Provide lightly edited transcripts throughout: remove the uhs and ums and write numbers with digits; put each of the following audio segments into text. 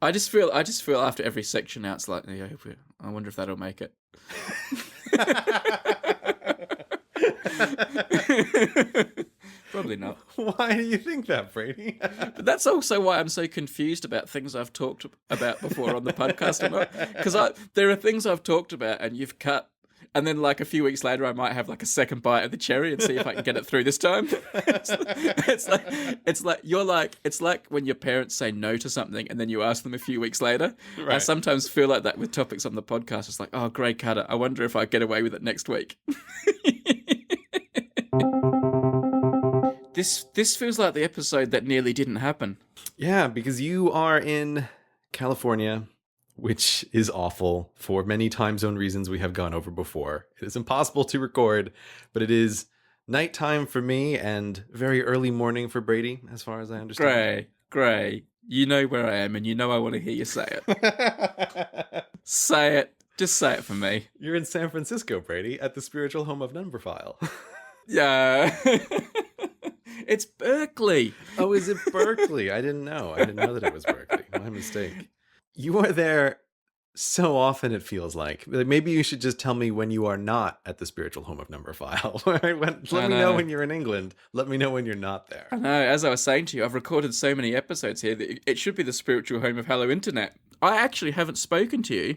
I just feel after every section now, it's like, yeah, I wonder if that'll make it. Probably not. Why do you think that, Brady? But that's also why I'm so confused about things I've talked about before on the podcast or not. Because there are things I've talked about and you've cut, and then like a few weeks later I might have like a second bite of the cherry and see if I can get it through this time. It's like when your parents say no to something and then you ask them a few weeks later. Right. I sometimes feel like that with topics on the podcast. It's like, oh, Grey cut it. I wonder if I get away with it next week. This feels like the episode that nearly didn't happen. Yeah, because you are in California, which is awful for many time zone reasons we have gone over before. It is impossible to record, but it is nighttime for me and very early morning for Brady, as far as I understand. Grey, you know where I am and you know I want to hear you say it. Say it. Just say it for me. You're in San Francisco, Brady, at the spiritual home of Numberphile. Yeah. It's Berkeley. Oh, is it Berkeley? I didn't know. I didn't know that it was Berkeley. My mistake. You are there so often, it feels like. Maybe you should just tell me when you are not at the spiritual home of Numberphile. Let me know when you're in England. Let me know when you're not there. I know. As I was saying to you, I've recorded so many episodes here that it should be the spiritual home of Hello Internet. I actually haven't spoken to you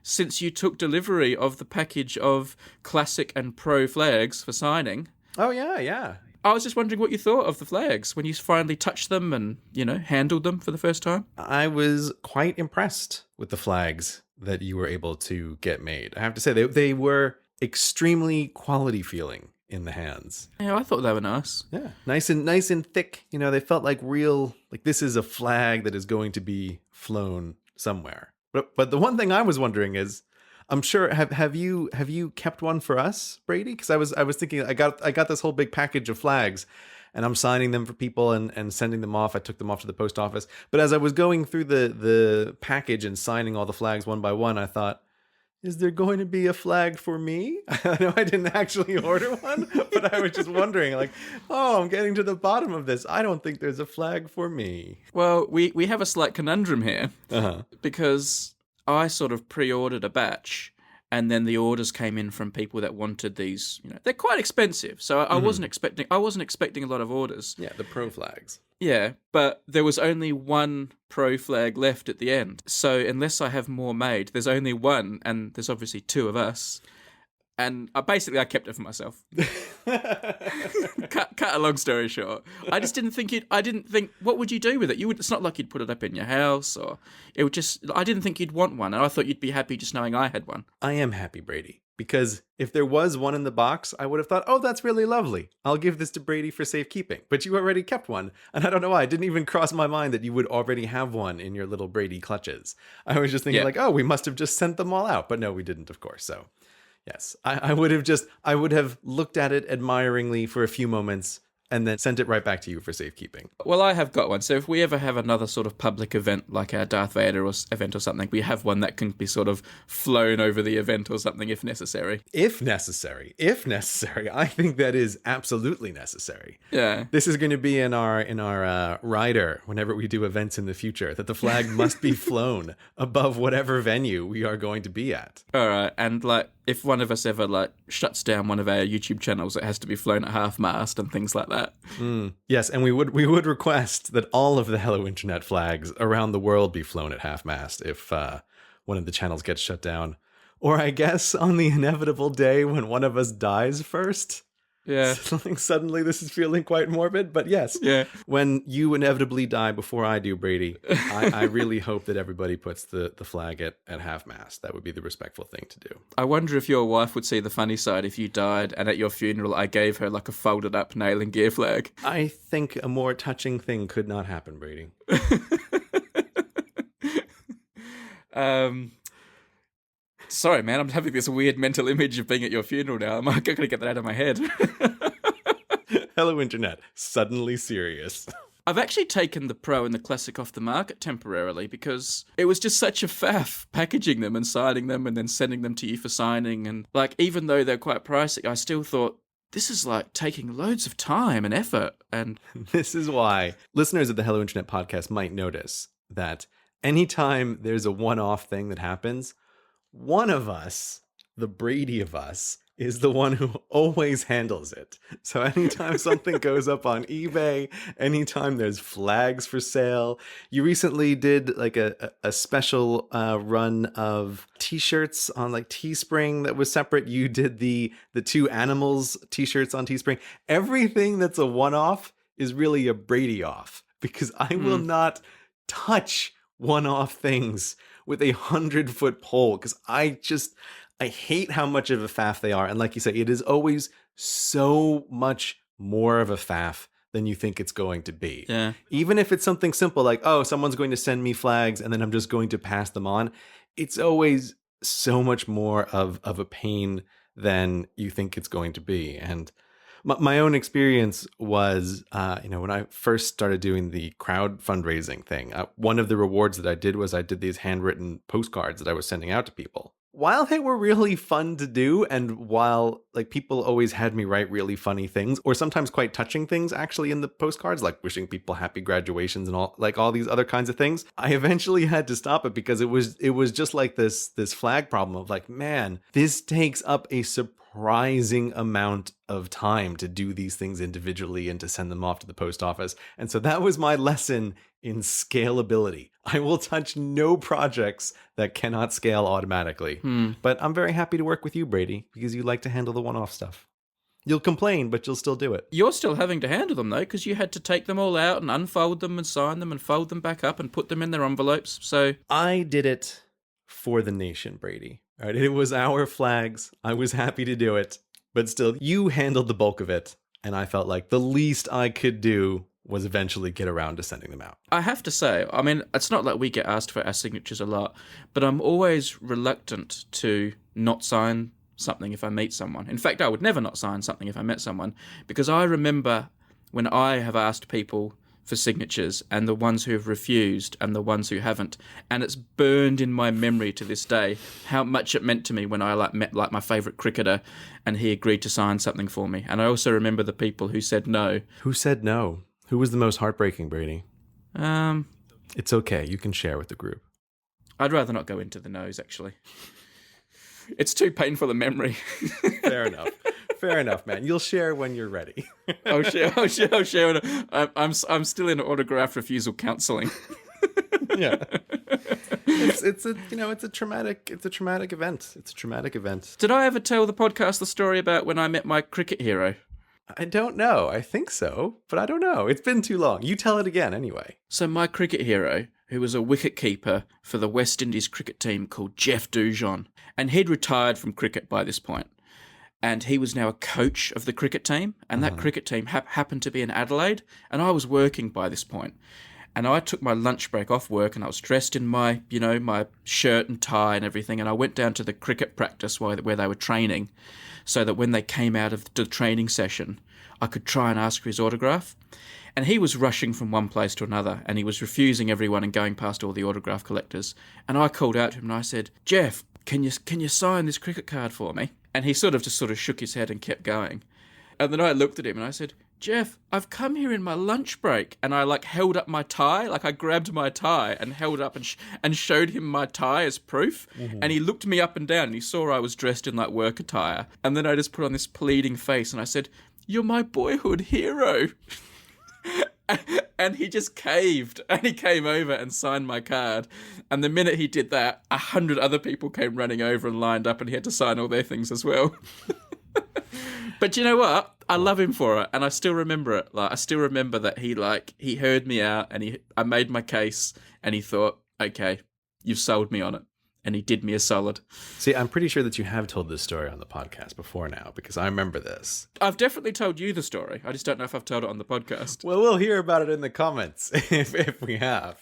since you took delivery of the package of classic and pro flags for signing. Oh, yeah. I was just wondering what you thought of the flags when you finally touched them and, handled them for the first time. I was quite impressed with the flags that you were able to get made. I have to say, they were extremely quality feeling in the hands. Yeah, I thought they were nice. Yeah, nice and thick. They felt like real, like this is a flag that is going to be flown somewhere. But the one thing I was wondering is, I'm sure have you kept one for us, Brady? Because I was thinking I got this whole big package of flags, and I'm signing them for people and sending them off. I took them off to the post office. But as I was going through the package and signing all the flags one by one, I thought, is there going to be a flag for me? I know I didn't actually order one, but I was just wondering, like, I'm getting to the bottom of this. I don't think there's a flag for me. Well, we have a slight conundrum here, because I sort of pre-ordered a batch, and then the orders came in from people that wanted these. They're quite expensive, so I wasn't expecting a lot of orders. Yeah, the pro flags. Yeah, but there was only one pro flag left at the end. So unless I have more made, there's only one, and there's obviously two of us. And I kept it for myself. Cut a long story short. I didn't think, what would you do with it? It's not like you'd put it up in your house, or it would I didn't think you'd want one. And I thought you'd be happy just knowing I had one. I am happy, Brady, because if there was one in the box, I would have thought, that's really lovely. I'll give this to Brady for safekeeping. But you already kept one. And I don't know why. It didn't even cross my mind that you would already have one in your little Brady clutches. I was just thinking we must have just sent them all out. But no, we didn't, of course. So yes, I would have looked at it admiringly for a few moments and then sent it right back to you for safekeeping. Well, I have got one. So if we ever have another sort of public event like our Darth Vader event or something, we have one that can be sort of flown over the event or something if necessary. If necessary. I think that is absolutely necessary. Yeah. This is going to be in our rider whenever we do events in the future, that the flag must be flown above whatever venue we are going to be at. All right. And if one of us ever shuts down one of our YouTube channels, it has to be flown at half-mast and things like that. Yes, and we would request that all of the Hello Internet flags around the world be flown at half-mast if one of the channels gets shut down. Or I guess on the inevitable day when one of us dies first. Yeah. Suddenly this is feeling quite morbid, but yes. Yeah. When you inevitably die before I do, Brady, I really hope that everybody puts the flag at half-mast. That would be the respectful thing to do. I wonder if your wife would see the funny side if you died and at your funeral I gave her a folded up nail and gear flag. I think a more touching thing could not happen, Brady. Sorry, man, I'm having this weird mental image of being at your funeral now. I'm not going to get that out of my head. Hello, Internet. Suddenly serious. I've actually taken the Pro and the Classic off the market temporarily because it was just such a faff packaging them and signing them and then sending them to you for signing. And even though they're quite pricey, I still thought, this is taking loads of time and effort. And this is why listeners of the Hello Internet podcast might notice that anytime there's a one-off thing that happens, one of us, the Brady of us, is the one who always handles it. So anytime something goes up on eBay, anytime there's flags for sale, you recently did like a special run of t-shirts on like Teespring that was separate. You did the two animals t-shirts on Teespring. Everything that's a one-off is really a Brady off, because I will not touch one-off things with 100-foot pole, because I hate how much of a faff they are. And like you say, it is always so much more of a faff than you think it's going to be. Yeah. Even if it's something simple like, oh, someone's going to send me flags and then I'm just going to pass them on, it's always so much more of a pain than you think it's going to be. And my own experience was, when I first started doing the crowd fundraising thing, one of the rewards that I did was I did these handwritten postcards that I was sending out to people. While they were really fun to do, and while like people always had me write really funny things, or sometimes quite touching things actually in the postcards, like wishing people happy graduations and all these other kinds of things, I eventually had to stop it because it was just like this flag problem of like, man, this takes up a surprising amount of time to do these things individually and to send them off to the post office. And so that was my lesson in scalability. I will touch no projects that cannot scale automatically. But I'm very happy to work with you, Brady, because you like to handle the one-off stuff. You'll complain, but you'll still do it. You're still having to handle them, though, because you had to take them all out and unfold them and sign them and fold them back up and put them in their envelopes. So I did it for the nation, Brady. All right, it was our flags. I was happy to do it. But still, you handled the bulk of it. And I felt like the least I could do was eventually get around to sending them out. I have to say, I mean, it's not like we get asked for our signatures a lot, but I'm always reluctant to not sign something if I meet someone. In fact, I would never not sign something if I met someone, because I remember when I have asked people for signatures and the ones who have refused and the ones who haven't, and it's burned in my memory to this day how much it meant to me when I met my favourite cricketer and he agreed to sign something for me. And I also remember the people who said no. Who said no? Who was the most heartbreaking, Brady? It's okay. You can share with the group. I'd rather not go into the no's, actually. It's too painful a memory. Fair enough. Fair enough, man. You'll share when you're ready. I'll share. I'm still in autograph refusal counselling. Yeah. It's a traumatic event. It's a traumatic event. Did I ever tell the podcast the story about when I met my cricket hero? I don't know. I think so, but I don't know. It's been too long. You tell it again anyway. So my cricket hero, who was a wicket-keeper for the West Indies cricket team called Jeff Dujon, and he'd retired from cricket by this point, and he was now a coach of the cricket team, and that cricket team happened to be in Adelaide, and I was working by this point. And I took my lunch break off work and I was dressed in my, my shirt and tie and everything. And I went down to the cricket practice where they were training so that when they came out of the training session, I could try and ask for his autograph. And he was rushing from one place to another and he was refusing everyone and going past all the autograph collectors. And I called out to him and I said, Jeff, can you sign this cricket card for me? And he sort of shook his head and kept going. And then I looked at him and I said, Jeff, I've come here in my lunch break. And I held up my tie, I grabbed my tie and held up and showed him my tie as proof. Mm-hmm. And he looked me up and down and he saw I was dressed in work attire. And then I just put on this pleading face and I said, you're my boyhood hero. And he just caved and he came over and signed my card. And the minute he did that, 100 other people came running over and lined up and he had to sign all their things as well. But you know what? I love him for it, and I still remember it. I still remember that he heard me out, and I made my case, and he thought, okay, you've sold me on it, and he did me a solid. See, I'm pretty sure that you have told this story on the podcast before now, because I remember this. I've definitely told you the story. I just don't know if I've told it on the podcast. Well, we'll hear about it in the comments if we have.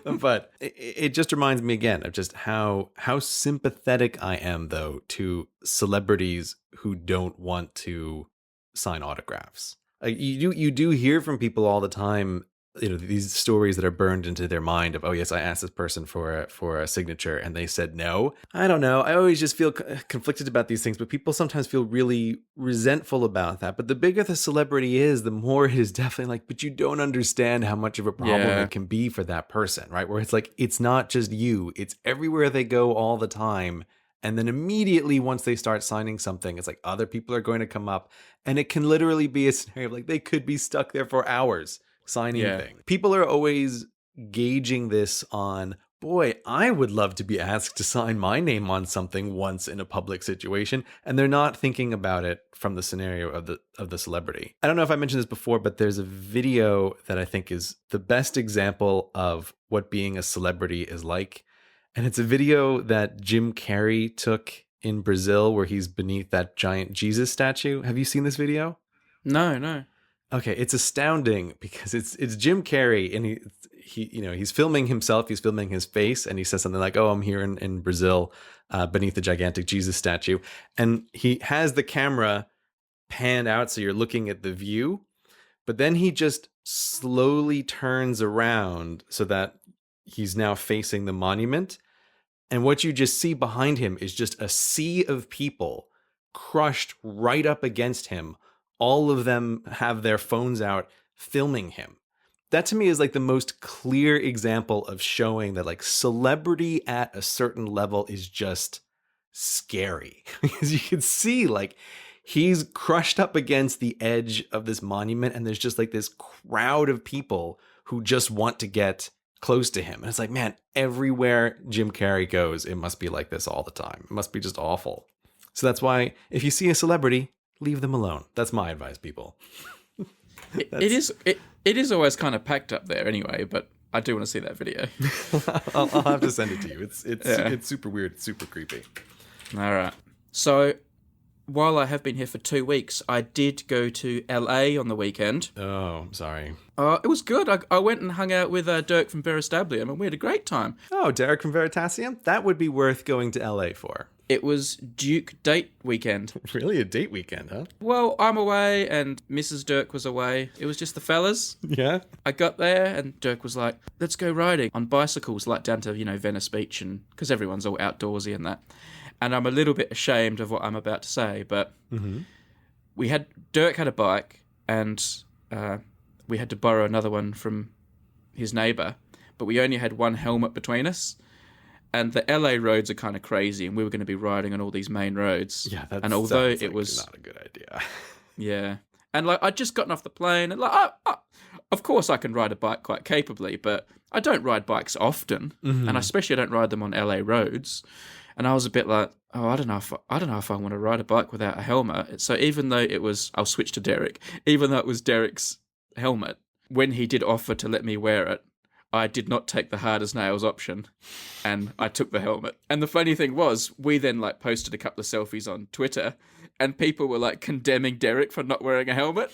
But it just reminds me again of just how sympathetic I am, though, to celebrities who don't want to sign autographs. You do hear from people all the time these stories that are burned into their mind of, oh yes, I asked this person for a signature and they said no. I don't know. I always just feel conflicted about these things, but people sometimes feel really resentful about that. But the bigger the celebrity is, the more it is definitely like, but you don't understand how much of a problem it can be for that person, right? Where it's like, it's not just you, it's everywhere they go all the time. And then immediately once they start signing something, it's like other people are going to come up, and it can literally be a scenario of like they could be stuck there for hours signing thing. People are always gauging this on, boy, I would love to be asked to sign my name on something once in a public situation, and they're not thinking about it from the scenario of the celebrity. I don't know if I mentioned this before, but there's a video that I think is the best example of what being a celebrity is like. And it's a video that Jim Carrey took in Brazil where he's beneath that giant Jesus statue. Have you seen this video? No. Okay, it's astounding because it's Jim Carrey, and he's filming himself, he's filming his face, and he says something like, "Oh, I'm here in Brazil, beneath the gigantic Jesus statue," and he has the camera panned out so you're looking at the view, but then he just slowly turns around so that he's now facing the monument, and what you just see behind him is just a sea of people crushed right up against him. All of them have their phones out filming him. That to me is like the most clear example of showing that like celebrity at a certain level is just scary. Because you can see like he's crushed up against the edge of this monument, and there's just like this crowd of people who just want to get close to him. And it's like, man, everywhere Jim Carrey goes, it must be like this all the time. It must be just awful. So that's why if you see a celebrity, leave them alone. That's my advice, people. It is always kind of packed up there anyway, but I do want to see that video. I'll have to send it to you. It's super weird. It's super creepy. All right. So while I have been here for 2 weeks, I did go to LA on the weekend. Oh, I'm sorry. It was good. I went and hung out with Dirk from Veristablium, and we had a great time. Oh, Derek from Veritasium? That would be worth going to LA for. It was Duke date weekend. Really? A date weekend, huh? Well, I'm away and Mrs. Dirk was away. It was just the fellas. Yeah? I got there and Dirk was like, let's go riding on bicycles, like down to, Venice Beach, and because everyone's all outdoorsy and that. And I'm a little bit ashamed of what I'm about to say, but Dirk had a bike, and we had to borrow another one from his neighbour, but we only had one helmet between us. And the LA roads are kind of crazy, and we were going to be riding on all these main roads. Yeah, that sounds like not a good idea. Yeah. And I'd just gotten off the plane, and of course I can ride a bike quite capably, but I don't ride bikes often, and especially I don't ride them on LA roads. And I was a bit like, I don't know if I want to ride a bike without a helmet. So even though I'll switch to Derek, even though it was Derek's helmet, when he did offer to let me wear it, I did not take the hard as nails option, and I took the helmet. And the funny thing was, we then posted a couple of selfies on Twitter, and people were condemning Derek for not wearing a helmet.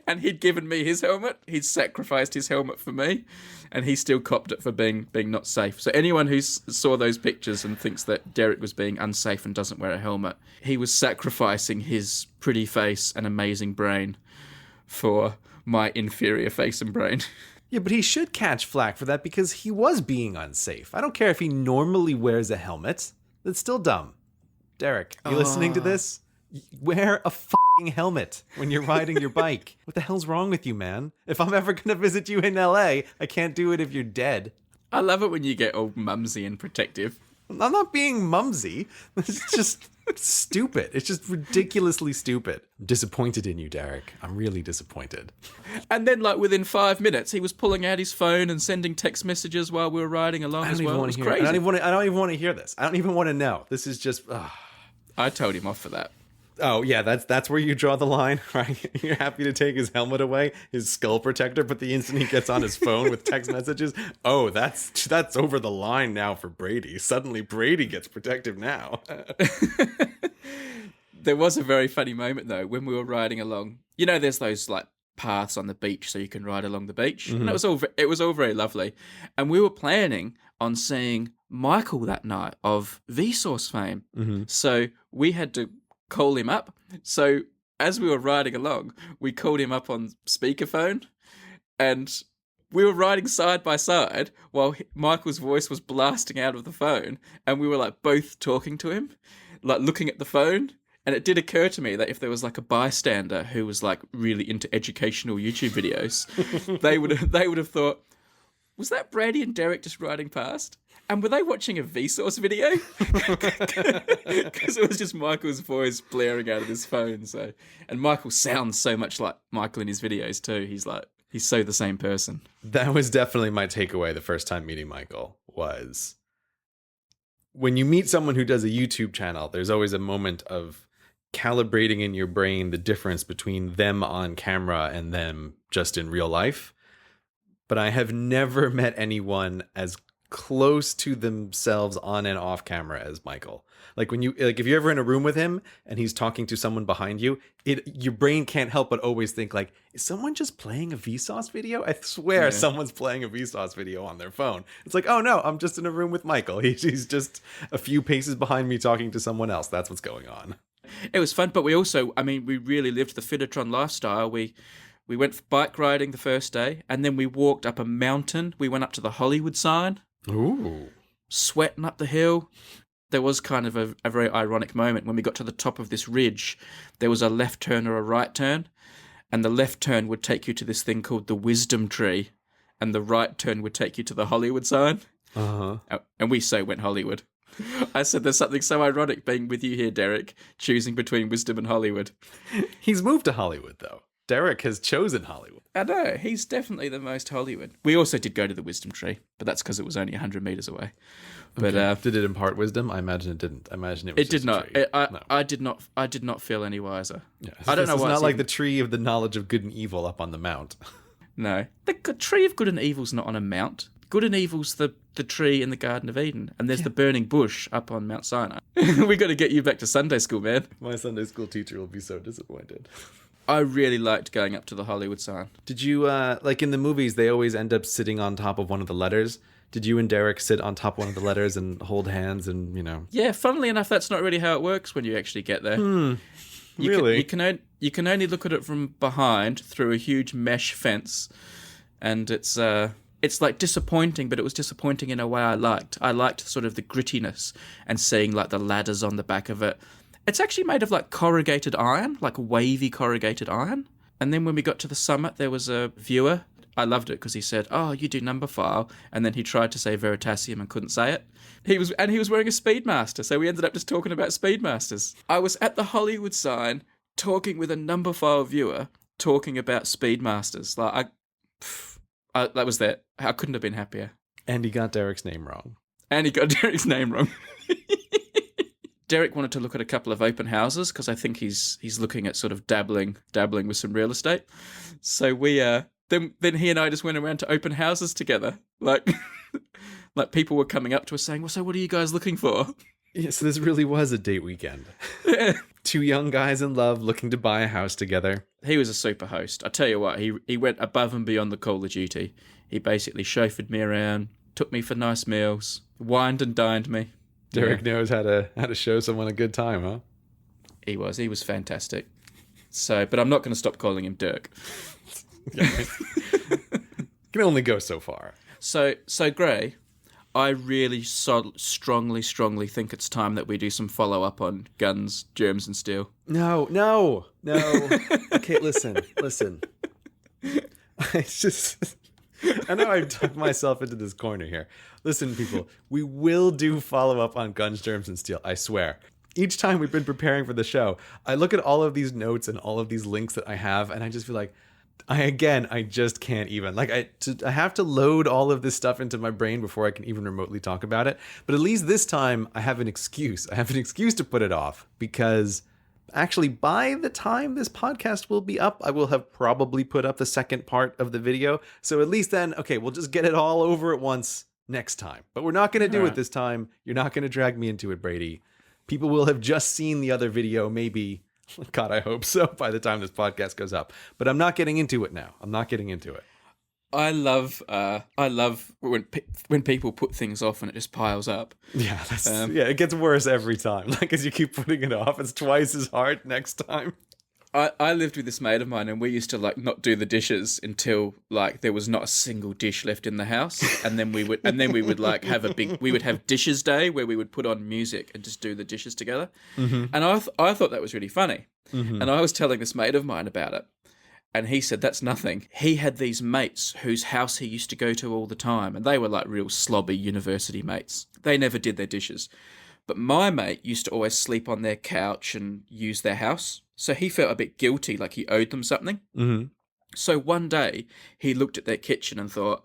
And he'd given me his helmet. He'd sacrificed his helmet for me, and he still copped it for being not safe. So anyone who saw those pictures and thinks that Derek was being unsafe and doesn't wear a helmet, he was sacrificing his pretty face and amazing brain for my inferior face and brain. Yeah, but he should catch flack for that because he was being unsafe. I don't care if he normally wears a helmet. That's still dumb. Derek, you listening to this? Wear a fucking helmet when you're riding your bike. What the hell's wrong with you, man? If I'm ever going to visit you in LA, I can't do it if you're dead. I love it when you get all mumsy and protective. I'm not being mumsy. It's just stupid. It's just ridiculously stupid. I'm disappointed in you, Derek. I'm really disappointed. And then, within 5 minutes, he was pulling out his phone and sending text messages while we were riding along as well. It was crazy. I don't even want to hear this. I don't even want to know. This is just... I told him off for that. Oh, yeah, that's where you draw the line, right? You're happy to take his helmet away, his skull protector, but the instant he gets on his phone with text messages, oh, that's over the line now for Brady. Suddenly Brady gets protective now. There was a very funny moment, though, when we were riding along. There's those, paths on the beach so you can ride along the beach. And it was all very lovely. And we were planning on seeing Michael that night of Vsauce fame. So we had to call him up. So as we were riding along, we called him up on speakerphone, and we were riding side by side while Michael's voice was blasting out of the phone, and we were like both talking to him, like looking at the phone. And it did occur to me that if there was like a bystander who was like really into educational YouTube videos, they would have thought, was that Brady and Derek just riding past? And were they watching a Vsauce video? Because it was just Michael's voice blaring out of his phone. So, and Michael sounds so much like Michael in his videos too. He's so the same person. That was definitely my takeaway the first time meeting Michael, was when you meet someone who does a YouTube channel, there's always a moment of calibrating in your brain the difference between them on camera and them just in real life. But I have never met anyone as close to themselves on and off camera as Michael. Like if you're ever in a room with him and he's talking to someone behind you, your brain can't help but always think like, is someone just playing a Vsauce video? I swear someone's playing a Vsauce video on their phone. It's like, oh no, I'm just in a room with Michael. He's just a few paces behind me talking to someone else. That's what's going on. It was fun, but we also, we really lived the Fittertron lifestyle. We went bike riding the first day, and then we walked up a mountain. We went up to the Hollywood sign. Ooh. Sweating up the hill. There was kind of a very ironic moment when we got to the top of this ridge. There was a left turn or a right turn, and the left turn would take you to this thing called the Wisdom Tree, and the right turn would take you to the Hollywood sign. Uh-huh. And we so went Hollywood. I said there's something so ironic being with you here, Derek, choosing between Wisdom and Hollywood. He's moved to Hollywood, though. Derek has chosen Hollywood. I know, he's definitely the most Hollywood. We also did go to the Wisdom Tree, but that's because it was only 100 meters away. But did it impart wisdom? I imagine it didn't. I imagine it was. It did not. No. I did not. I did not feel any wiser. Yeah, I don't know. It's why not like the tree of the knowledge of good and evil up on the mount. No, the tree of good and evil's not on a mount. Good and evil's the tree in the Garden of Eden, and there's the burning bush up on Mount Sinai. We got to get you back to Sunday school, man. My Sunday school teacher will be so disappointed. I really liked going up to the Hollywood sign. Did you, like in the movies, they always end up sitting on top of one of the letters. Did you and Derek sit on top of one of the letters and hold hands and, Yeah, funnily enough, that's not really how it works when you actually get there. Really? You can only look at it from behind through a huge mesh fence, and it's like disappointing, but it was disappointing in a way I liked. I liked sort of the grittiness and seeing like the ladders on the back of it. It's actually made of like corrugated iron, like wavy corrugated iron. And then when we got to the summit, there was a viewer. I loved it because he said, "Oh, you do number file," and then he tried to say Veritasium and couldn't say it. He was wearing a Speedmaster, so we ended up just talking about Speedmasters. I was at the Hollywood sign talking with a number file viewer, talking about Speedmasters. Like that was that. I couldn't have been happier. And he got Derek's name wrong. Derek wanted to look at a couple of open houses because I think he's looking at sort of dabbling with some real estate. So we then he and I just went around to open houses together. Like people were coming up to us saying, "Well, so what are you guys looking for?" Yeah, so this really was a date weekend. Two young guys in love looking to buy a house together. He was a super host. I tell you what, he went above and beyond the call of duty. He basically chauffeured me around, took me for nice meals, wined and dined me. Derek knows how to show someone a good time, huh? He was fantastic. So, but I'm not going to stop calling him Dirk. Can only go so far. So Gray, I really strongly think it's time that we do some follow up on guns, germs, and steel. No. Okay, listen. I know I've tucked myself into this corner here. Listen, people, we will do follow-up on guns, germs, and steel, I swear. Each time we've been preparing for the show, I look at all of these notes and all of these links that I have, and I just feel like, I just can't even. Like, I have to load all of this stuff into my brain before I can even remotely talk about it. But at least this time, I have an excuse. I have an excuse to put it off, because actually, by the time this podcast will be up, I will have probably put up the second part of the video. So at least then, okay, we'll just get it all over at once next time. But we're not going to do it this time. You're not going to drag me into it, Brady. People will have just seen the other video, maybe. God, I hope so, by the time this podcast goes up. But I'm not getting into it now. I'm not getting into it. I love when people put things off and it just piles up. Yeah, it gets worse every time. Like, as you keep putting it off, it's twice as hard next time. I lived with this mate of mine, and we used to like not do the dishes until like there was not a single dish left in the house, and then we would like have we would have dishes day where we would put on music and just do the dishes together. Mm-hmm. And I thought that was really funny, Mm-hmm. and I was telling this mate of mine about it, and he said that's nothing. He had these mates whose house he used to go to all the time, and they were like real slobby university mates. They never did their dishes. But my mate used to always sleep on their couch and use their house. So he felt a bit guilty, like he owed them something. Mm-hmm. So one day he looked at their kitchen and thought,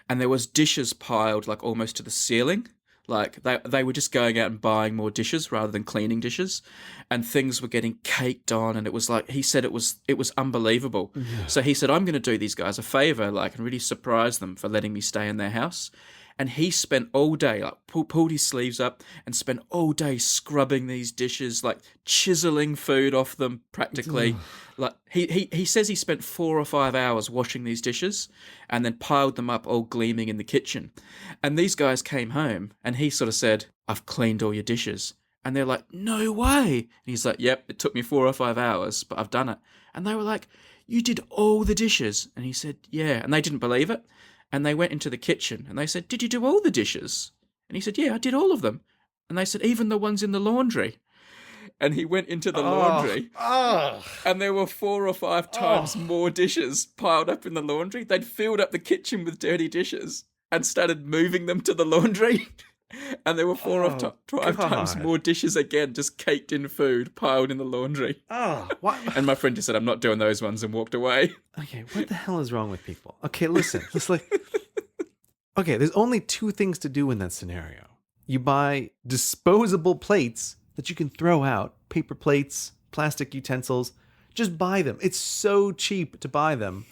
and there was dishes piled like almost to the ceiling. Like they were just going out and buying more dishes rather than cleaning dishes, and things were getting caked on, and it was like he said it was unbelievable. Yeah. So he said, I'm going to do these guys a favor, like, and really surprise them for letting me stay in their house. And he spent all day, like, pulled his sleeves up and spent all day scrubbing these dishes, like chiseling food off them practically. Like he says he spent 4 or 5 hours washing these dishes and then piled them up all gleaming in the kitchen. And these guys came home and he sort of said, I've cleaned all your dishes. And they're like, no way. And he's like, yep, it took me 4 or 5 hours, but I've done it. And they were like, you did all the dishes? And he said, yeah. And they didn't believe it. And they went into the kitchen and they said, did you do all the dishes? And he said, yeah, I did all of them. And they said, even the ones in the laundry. And he went into the laundry and there were 4 or 5 times more dishes piled up in the laundry. They'd filled up the kitchen with dirty dishes and started moving them to the laundry. And there were 4 or 5 times more dishes again, just caked in food, piled in the laundry. What? And my friend just said, I'm not doing those ones, and walked away. Okay, what the hell is wrong with people? Okay, listen. It's like, okay, there's only 2 things to do in that scenario. You buy disposable plates that you can throw out, paper plates, plastic utensils. Just buy them. It's so cheap to buy them.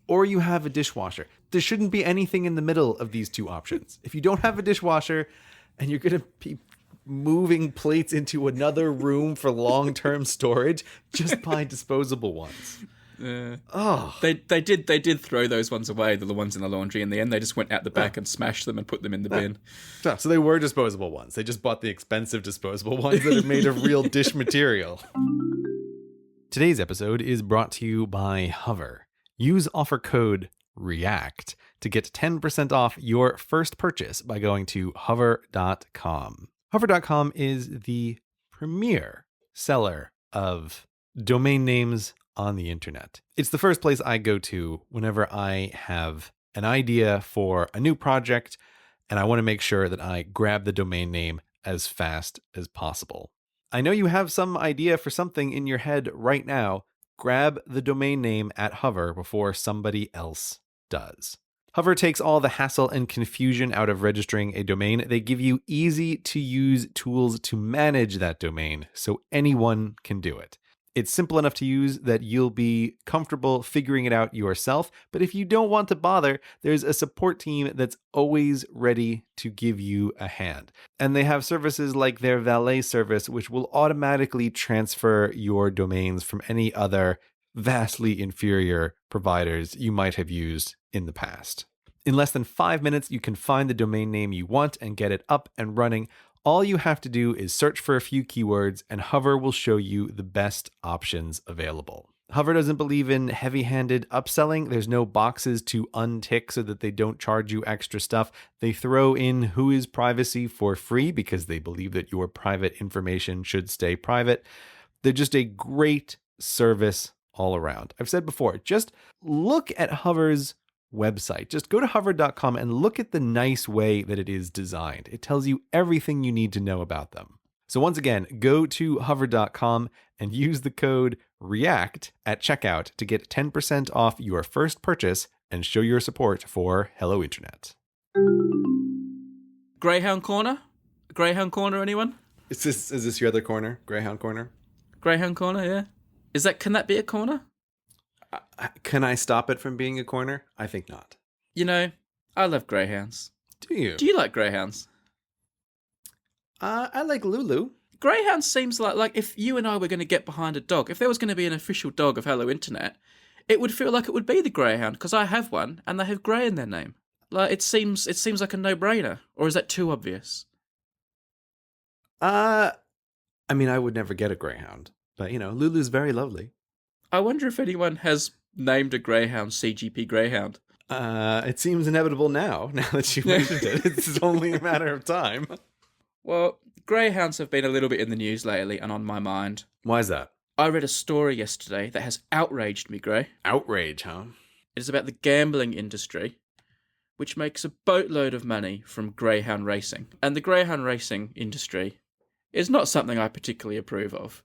Or you have a dishwasher. There shouldn't be anything in the middle of these 2 options. If you don't have a dishwasher and you're going to be moving plates into another room for long-term storage, just buy disposable ones. They did throw those ones away, the ones in the laundry. In the end, they just went out the back and smashed them and put them in the bin. So they were disposable ones. They just bought the expensive disposable ones that are made of real dish material. Today's episode is brought to you by Hover. Use offer code REACT to get 10% off your first purchase by going to hover.com. Hover.com is the premier seller of domain names on the internet. It's the first place I go to whenever I have an idea for a new project and I want to make sure that I grab the domain name as fast as possible. I know you have some idea for something in your head right now. Grab the domain name at Hover before somebody else does. Hover takes all the hassle and confusion out of registering a domain. They give you easy to use tools to manage that domain so anyone can do it. It's simple enough to use that you'll be comfortable figuring it out yourself. But if you don't want to bother, there's a support team that's always ready to give you a hand. And they have services like their valet service, which will automatically transfer your domains from any other vastly inferior providers you might have used in the past. In less than 5 minutes, you can find the domain name you want and get it up and running. All you have to do is search for a few keywords and Hover will show you the best options available. Hover doesn't believe in heavy-handed upselling. There's no boxes to untick so that they don't charge you extra stuff. They throw in WHOIS privacy for free because they believe that your private information should stay private. They're just a great service all around. I've said before, just look at Hover's website. Just go to hover.com and look at the nice way that it is designed. It tells you everything you need to know about them. So once again, go to hover.com and use the code REACT at checkout to get 10% off your first purchase and show your support for Hello Internet. Greyhound Corner? Greyhound Corner, anyone? Is this your other corner? Greyhound Corner? Greyhound Corner, yeah. Can that be a corner? Can I stop it from being a corner? I think not. You know, I love greyhounds. Do you? Do you like greyhounds? I like Lulu. Greyhound seems like if you and I were going to get behind a dog, if there was going to be an official dog of Hello Internet, it would feel like it would be the Greyhound, because I have one and they have Grey in their name. Like it seems like a no-brainer, or is that too obvious? I mean, I would never get a Greyhound, but you know, Lulu's very lovely. I wonder if anyone has named a greyhound CGP Greyhound. It seems inevitable now that you mentioned it. It's only a matter of time. Well, greyhounds have been a little bit in the news lately and on my mind. Why is that? I read a story yesterday that has outraged me, Grey. Outrage, huh? It is about the gambling industry, which makes a boatload of money from greyhound racing. And the greyhound racing industry is not something I particularly approve of.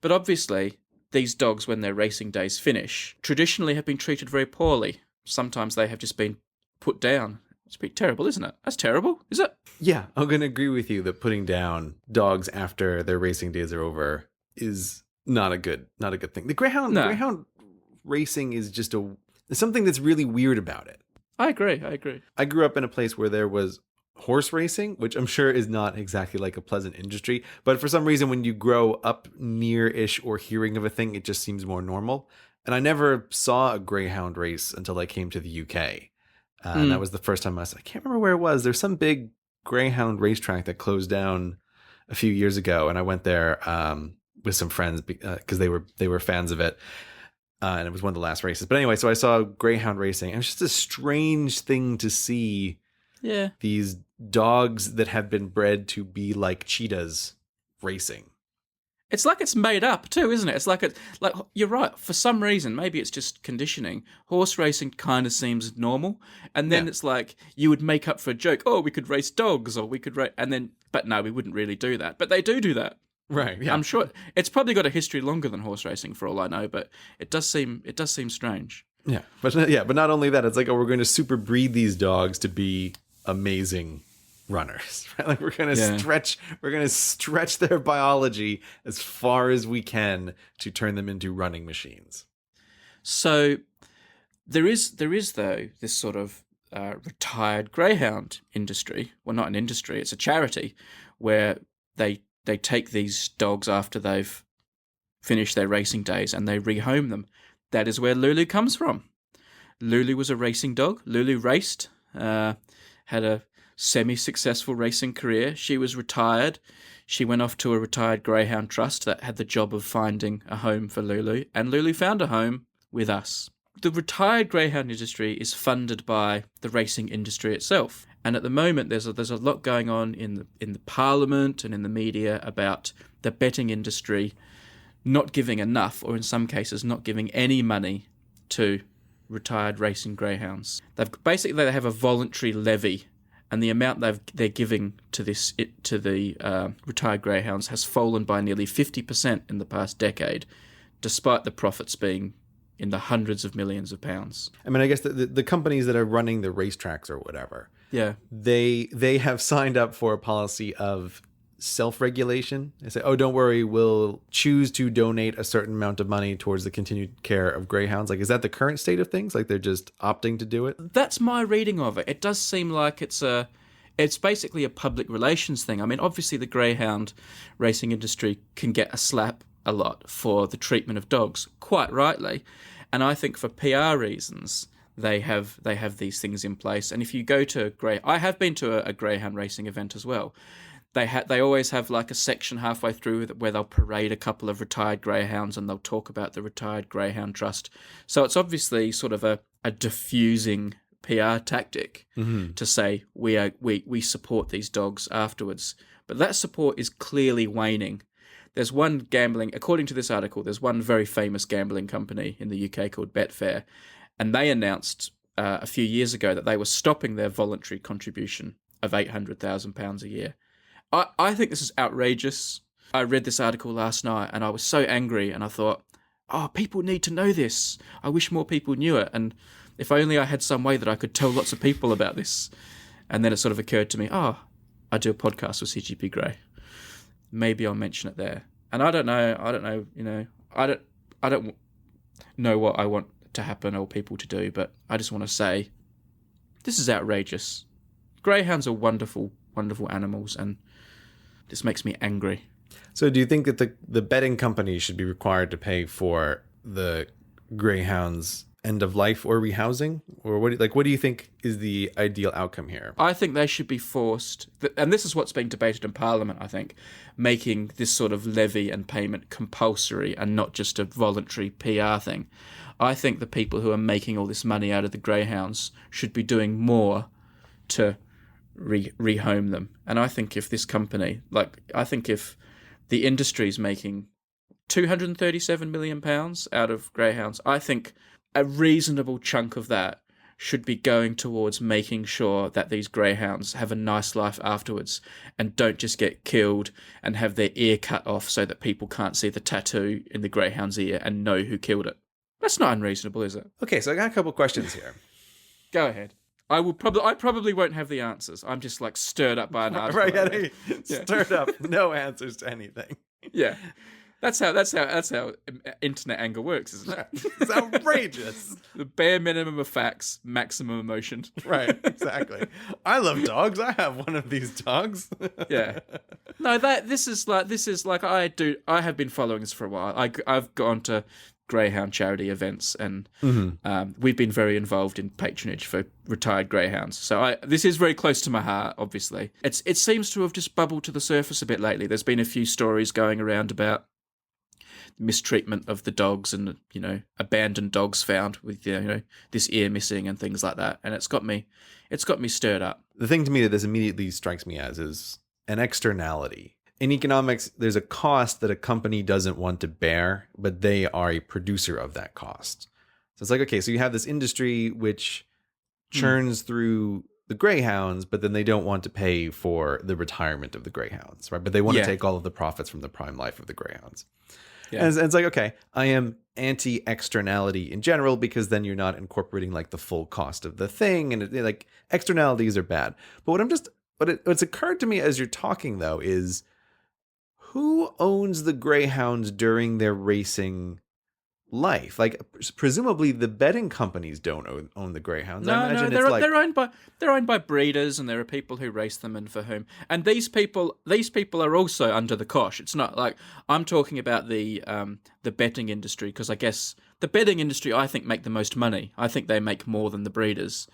But obviously, these dogs, when their racing days finish, traditionally have been treated very poorly. Sometimes they have just been put down. It's pretty terrible, isn't it? That's terrible, is it? Yeah, I'm going to agree with you that putting down dogs after their racing days are over is not a good thing. The greyhound racing is just something that's really weird about it. I agree. I grew up in a place where there was horse racing, which I'm sure is not exactly like a pleasant industry, but for some reason when you grow up near-ish or hearing of a thing, it just seems more normal. And I never saw a greyhound race until I came to the UK. And that was the first time I can't remember where it was. There's some big greyhound racetrack that closed down a few years ago, and I went there with some friends because they were fans of it. And it was one of the last races. But anyway, so I saw greyhound racing. It was just a strange thing to see. Yeah. These dogs that have been bred to be like cheetahs racing. It's like it's made up too, isn't it? It's like you're right. For some reason, maybe it's just conditioning. Horse racing kind of seems normal, and then it's like you would make up for a joke. Oh, we could race dogs, or we could race, but no, we wouldn't really do that. But they do that, right? Yeah. I'm sure it's probably got a history longer than horse racing, for all I know. But it does seem strange. Yeah, but not only that, it's like, oh, we're going to super breed these dogs to be amazing runners, right? Like we're going to stretch their biology as far as we can to turn them into running machines. So there is though this sort of retired greyhound industry. Well, not an industry; it's a charity where they take these dogs after they've finished their racing days and they rehome them. That is where Lulu comes from. Lulu was a racing dog. Lulu raced, had a semi-successful racing career. She was retired. She went off to a retired greyhound trust that had the job of finding a home for Lulu, and Lulu found a home with us. The retired greyhound industry is funded by the racing industry itself, and at the moment there's a lot going on in the parliament and in the media about the betting industry not giving enough, or in some cases not giving any money to retired racing greyhounds. They have a voluntary levy, and the amount they're giving to the retired greyhounds has fallen by nearly 50% in the past decade, despite the profits being in the hundreds of millions of pounds. I mean, I guess the companies that are running the racetracks or whatever, they have signed up for a policy of self-regulation. They say, oh, don't worry, we'll choose to donate a certain amount of money towards the continued care of greyhounds. Like, is that the current state of things? Like, they're just opting to do it? That's my reading of it. It does seem like it's basically a public relations thing. I mean, obviously the greyhound racing industry can get a slap a lot for the treatment of dogs, quite rightly. And I think for PR reasons, they have these things in place. And if you go to I have been to a greyhound racing event as well. They always have like a section halfway through where they'll parade a couple of retired greyhounds and they'll talk about the retired greyhound trust. So it's obviously sort of a diffusing PR tactic to say we support these dogs afterwards. But that support is clearly waning. There's according to this article, there's one very famous gambling company in the UK called Betfair, and they announced a few years ago that they were stopping their voluntary contribution of £800,000 a year. I think this is outrageous. I read this article last night and I was so angry, and I thought, people need to know this. I wish more people knew it. And if only I had some way that I could tell lots of people about this. And then it sort of occurred to me, I do a podcast with CGP Grey. Maybe I'll mention it there. And I don't know, I don't know what I want to happen or people to do, but I just want to say, this is outrageous. Greyhounds are wonderful, wonderful animals, and this makes me angry. So do you think that the betting companies should be required to pay for the greyhounds end of life or rehousing? Or what do you think is the ideal outcome here? I think they should be forced, and this is what's being debated in Parliament, I think, making this sort of levy and payment compulsory and not just a voluntary PR thing. I think the people who are making all this money out of the greyhounds should be doing more to rehome them. And I think if this company, I think if the industry's making £237 million out of greyhounds, I think a reasonable chunk of that should be going towards making sure that these greyhounds have a nice life afterwards and don't just get killed and have their ear cut off so that people can't see the tattoo in the greyhound's ear and know who killed it. That's not unreasonable, is it? Okay, so I got a couple questions here. Go ahead. I probably won't have the answers. I'm just like stirred up by an article. Right, stirred up. No answers to anything. Yeah. That's how internet anger works, isn't it? It's outrageous. The bare minimum of facts, maximum emotion. Right, exactly. I love dogs. I have one of these dogs. Yeah. No, this is like I have been following this for a while. I've gone to Greyhound charity events, and we've been very involved in patronage for retired greyhounds. So this is very close to my heart. Obviously, it seems to have just bubbled to the surface a bit lately. There's been a few stories going around about mistreatment of the dogs, and abandoned dogs found with this ear missing and things like that. And it's got me stirred up. The thing to me that this immediately strikes me as is an externality. In economics, there's a cost that a company doesn't want to bear, but they are a producer of that cost. So it's like, okay, so you have this industry which churns through the greyhounds, but then they don't want to pay for the retirement of the greyhounds, right? But they want to take all of the profits from the prime life of the greyhounds. Yeah. And it's like, okay, I am anti-externality in general, because then you're not incorporating like the full cost of the thing, and like externalities are bad. But what's occurred to me as you're talking though is, who owns the greyhounds during their racing life? Like, presumably the betting companies don't own the greyhounds. No, they're owned by breeders, and there are people who race them and for whom. And these people are also under the cosh. It's not like I'm talking about the betting industry, because I guess the betting industry, I think, make the most money. I think they make more than the breeders,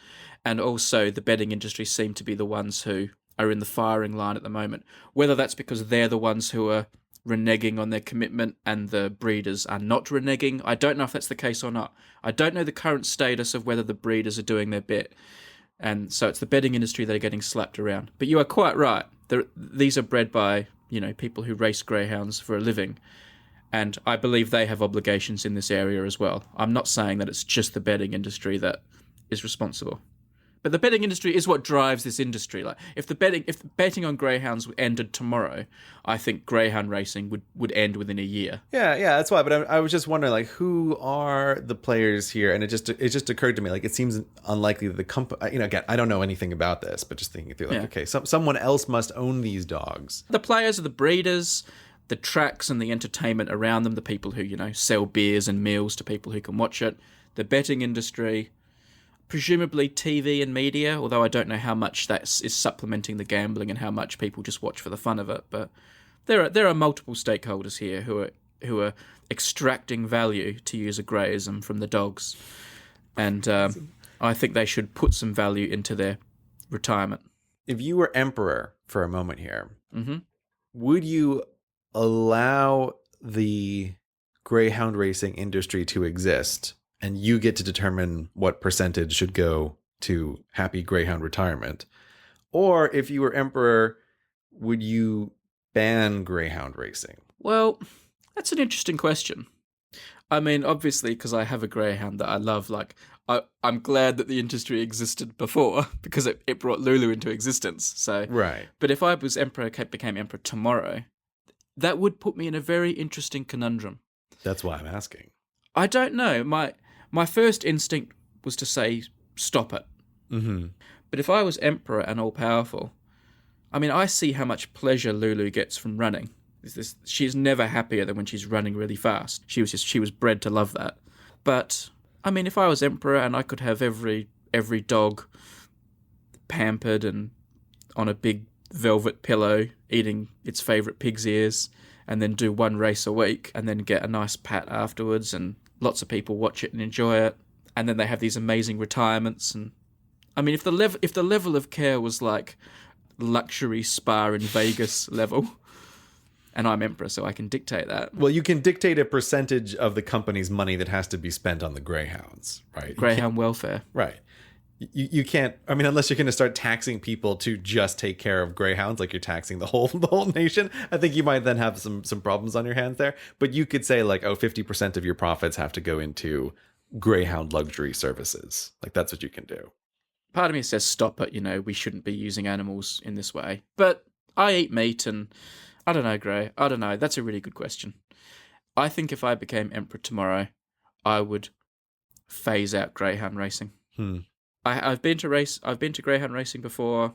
and also the betting industry seem to be the ones who are in the firing line at the moment. Whether that's because they're the ones who are reneging on their commitment and the breeders are not reneging, I don't know if that's the case or not. I don't know the current status of whether the breeders are doing their bit. And so it's the betting industry that are getting slapped around. But you are quite right. These are bred by, people who race greyhounds for a living. And I believe they have obligations in this area as well. I'm not saying that it's just the betting industry that is responsible. But the betting industry is what drives this industry. Like, if the betting on greyhounds ended tomorrow, I think greyhound racing would end within a year. Yeah, that's why. But I was just wondering, like, who are the players here? And it just occurred to me, like, it seems unlikely that the company. Again, I don't know anything about this, but just thinking through, like, okay, someone else must own these dogs. The players are the breeders, the tracks and the entertainment around them, the people who sell beers and meals to people who can watch it, the betting industry. Presumably TV and media, although I don't know how much that is supplementing the gambling and how much people just watch for the fun of it. But there are multiple stakeholders here who are extracting value, to use a Greyism, from the dogs, and I think they should put some value into their retirement. If you were emperor for a moment here, would you allow the greyhound racing industry to exist? And you get to determine what percentage should go to happy greyhound retirement? Or if you were emperor, would you ban greyhound racing? Well, that's an interesting question. I mean, obviously, because I have a greyhound that I love, like, I'm glad that the industry existed before, because it brought Lulu into existence. So, right. But if I was emperor, became emperor tomorrow, that would put me in a very interesting conundrum. That's why I'm asking. I don't know. My first instinct was to say, stop it. Mm-hmm. But if I was emperor and all-powerful, I mean, I see how much pleasure Lulu gets from running. She's never happier than when she's running really fast. She was bred to love that. But, I mean, if I was emperor and I could have every dog pampered and on a big velvet pillow eating its favourite pig's ears, and then do one race a week, and then get a nice pat afterwards, and lots of people watch it and enjoy it, and then they have these amazing retirements. And I mean, if the level of care was like luxury spa in Vegas level, and I'm emperor, so I can dictate that. Well, you can dictate a percentage of the company's money that has to be spent on the greyhounds, right? Greyhound welfare. Right. You can't, I mean, unless you're going to start taxing people to just take care of greyhounds, like you're taxing the whole nation. I think you might then have some problems on your hands there. But you could say like, 50% of your profits have to go into greyhound luxury services. Like that's what you can do. Part of me says stop it, we shouldn't be using animals in this way. But I eat meat, and I don't know, Gray. I don't know. That's a really good question. I think if I became emperor tomorrow, I would phase out greyhound racing. I've been to greyhound racing before.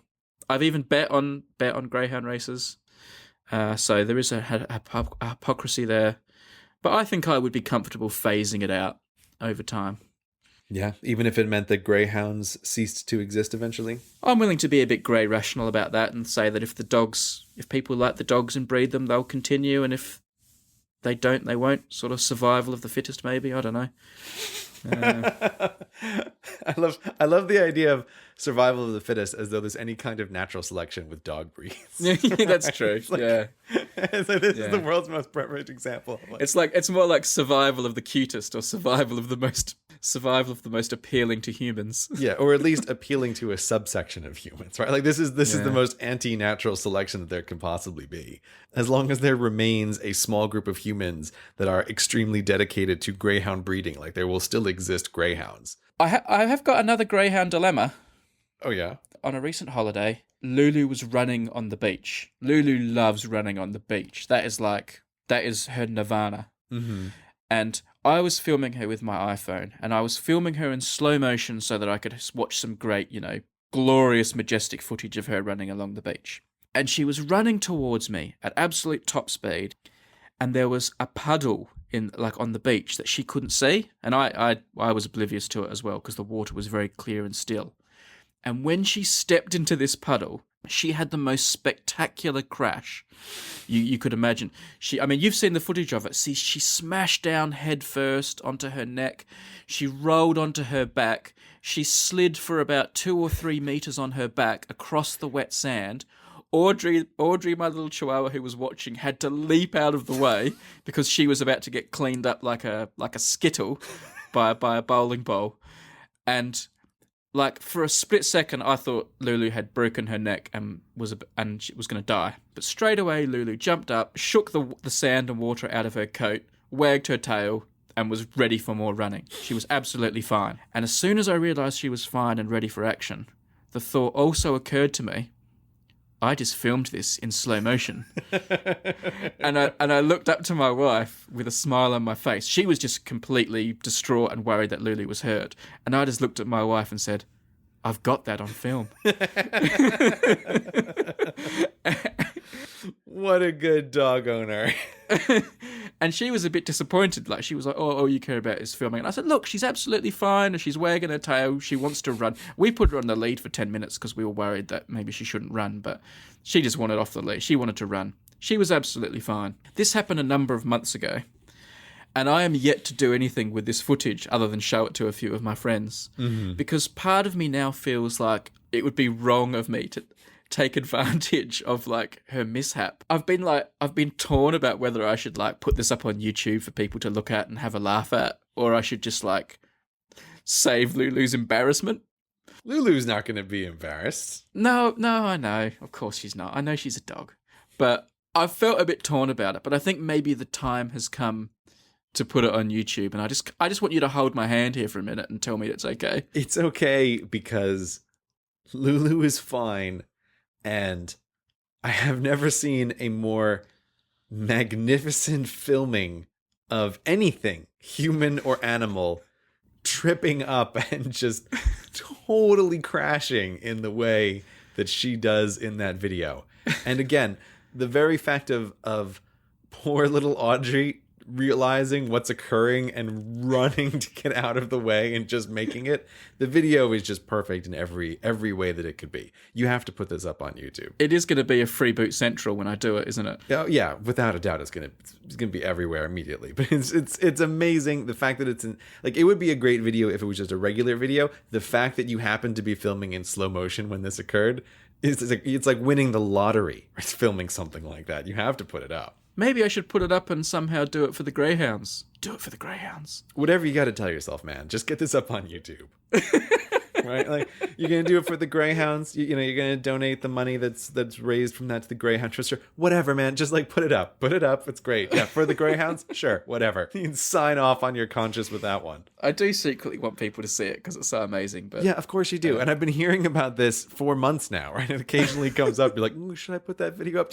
I've even bet on greyhound races. So there is a hypocrisy there. But I think I would be comfortable phasing it out over time. Yeah, even if it meant that greyhounds ceased to exist eventually. I'm willing to be a bit grey rational about that and say that if people like the dogs and breed them, they'll continue, and if they don't, they won't. Sort of survival of the fittest, maybe. I don't know. I love the idea of survival of the fittest as though there's any kind of natural selection with dog breeds. That's true. Like, yeah. So this is the world's most perfect example. It's more like survival of the cutest, or survival of the most appealing to humans. Yeah, or at least appealing to a subsection of humans, right? Like this is the most anti-natural selection that there can possibly be. As long as there remains a small group of humans that are extremely dedicated to greyhound breeding, like there will still exist greyhounds. I have got another greyhound dilemma. Oh yeah. On a recent holiday, Lulu was running on the beach. Lulu loves running on the beach. That is her nirvana. Mm-hmm. And I was filming her with my iPhone, and I was filming her in slow motion so that I could watch some great, glorious, majestic footage of her running along the beach. And she was running towards me at absolute top speed, and there was a puddle on the beach that she couldn't see, and I was oblivious to it as well because the water was very clear and still. And when she stepped into this puddle, she had the most spectacular crash you could imagine. You've seen the footage of it. See, she smashed down head first onto her neck. She rolled onto her back. She slid for about 2 or 3 meters on her back across the wet sand. Audrey, my little chihuahua who was watching, had to leap out of the way because she was about to get cleaned up like a skittle by a bowling ball. And for a split second, I thought Lulu had broken her neck and she was going to die. But straight away, Lulu jumped up, shook the sand and water out of her coat, wagged her tail, and was ready for more running. She was absolutely fine. And as soon as I realised she was fine and ready for action, the thought also occurred to me, I just filmed this in slow motion. and I looked up to my wife with a smile on my face. She was just completely distraught and worried that Lulu was hurt. And I just looked at my wife and said, I've got that on film. What a good dog owner. And she was a bit disappointed. She was like, all you care about is filming. And I said, look, she's absolutely fine. And she's wagging her tail. She wants to run. We put her on the lead for 10 minutes because we were worried that maybe she shouldn't run. But she just wanted off the lead. She wanted to run. She was absolutely fine. This happened a number of months ago. And I am yet to do anything with this footage other than show it to a few of my friends. Mm-hmm. Because part of me now feels like it would be wrong of me to take advantage of her mishap. I've been torn about whether I should put this up on YouTube for people to look at and have a laugh at, or I should just save Lulu's embarrassment. Lulu's not going to be embarrassed. No, I know. Of course she's not. I know she's a dog. But I've felt a bit torn about it, but I think maybe the time has come to put it on YouTube, and I just want you to hold my hand here for a minute and tell me it's okay. It's okay because Lulu is fine. And I have never seen a more magnificent filming of anything, human or animal, tripping up and just totally crashing in the way that she does in that video. And again, the very fact of poor little Audrey realizing what's occurring and running to get out of the way and just making it. The video is just perfect in every way that it could be. You have to put this up on YouTube. It is going to be a freeboot central when I do it, isn't it? Oh, yeah, without a doubt, it's gonna be everywhere immediately. But it's amazing the fact that it's in, like, it would be a great video if it was just a regular video. The fact that you happened to be filming in slow motion when this occurred it's like winning the lottery. It's filming something like that. You have to put it up. Maybe I should put it up and somehow do it for the Greyhounds. Do it for the Greyhounds. Whatever you got to tell yourself, man. Just get this up on YouTube. Right? Like, you're going to do it for the Greyhounds. You know, you're going to donate the money that's raised from that to the Greyhound Trust. Whatever, man. Just like put it up. Put it up. It's great. Yeah, for the Greyhounds? Sure, whatever. You can sign off on your conscience with that one. I do secretly want people to see it because it's so amazing. But yeah, of course you do. And I've been hearing about this for months now, right? It occasionally comes up. You're like, ooh, should I put that video up?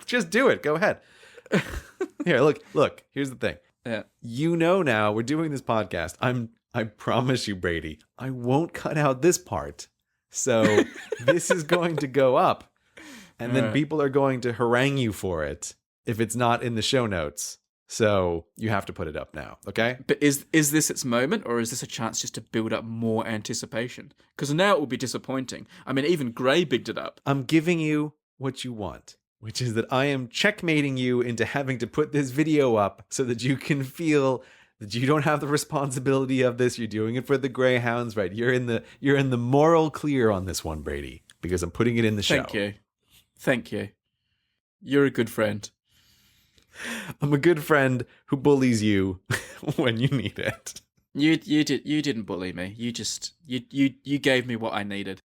Just do it. Go ahead. Here, look. Here's the thing. Yeah. You know now, we're doing this podcast. I promise you, Brady, I won't cut out this part. So this is going to go up. And then people are going to harangue you for it if it's not in the show notes. So you have to put it up now, okay? But is this its moment, or is this a chance just to build up more anticipation? Because now it will be disappointing. I mean, even Grey bigged it up. I'm giving you what you want, which is that I am checkmating you into having to put this video up so that you can feel that you don't have the responsibility of this. You're doing it for the Greyhounds, right? You're in the moral clear on this one, Brady, because I'm putting it in the show. Thank you. You're a good friend. I'm a good friend who bullies you when you need it. You didn't bully me. You gave me what I needed.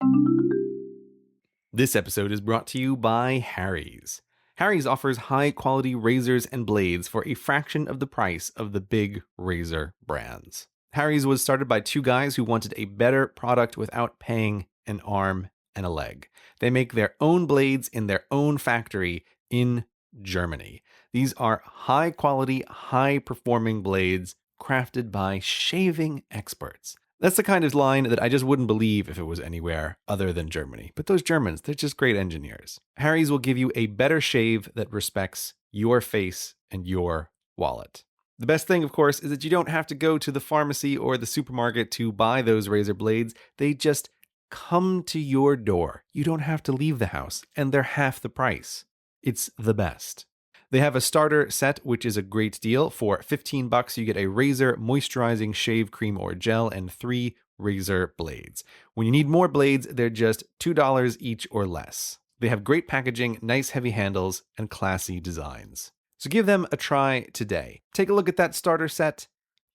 This episode is brought to you by Harry's. Harry's offers high-quality razors and blades for a fraction of the price of the big razor brands. Harry's was started by two guys who wanted a better product without paying an arm and a leg. They make their own blades in their own factory in Germany. These are high-quality, high-performing blades crafted by shaving experts. That's the kind of line that I just wouldn't believe if it was anywhere other than Germany. But those Germans, they're just great engineers. Harry's will give you a better shave that respects your face and your wallet. The best thing, of course, is that you don't have to go to the pharmacy or the supermarket to buy those razor blades. They just come to your door. You don't have to leave the house, and they're half the price. It's the best. They have a starter set, which is a great deal. For $15, you get a razor, moisturizing shave cream or gel, and 3 razor blades. When you need more blades, they're just $2 each or less. They have great packaging, nice heavy handles, and classy designs. So give them a try today. Take a look at that starter set.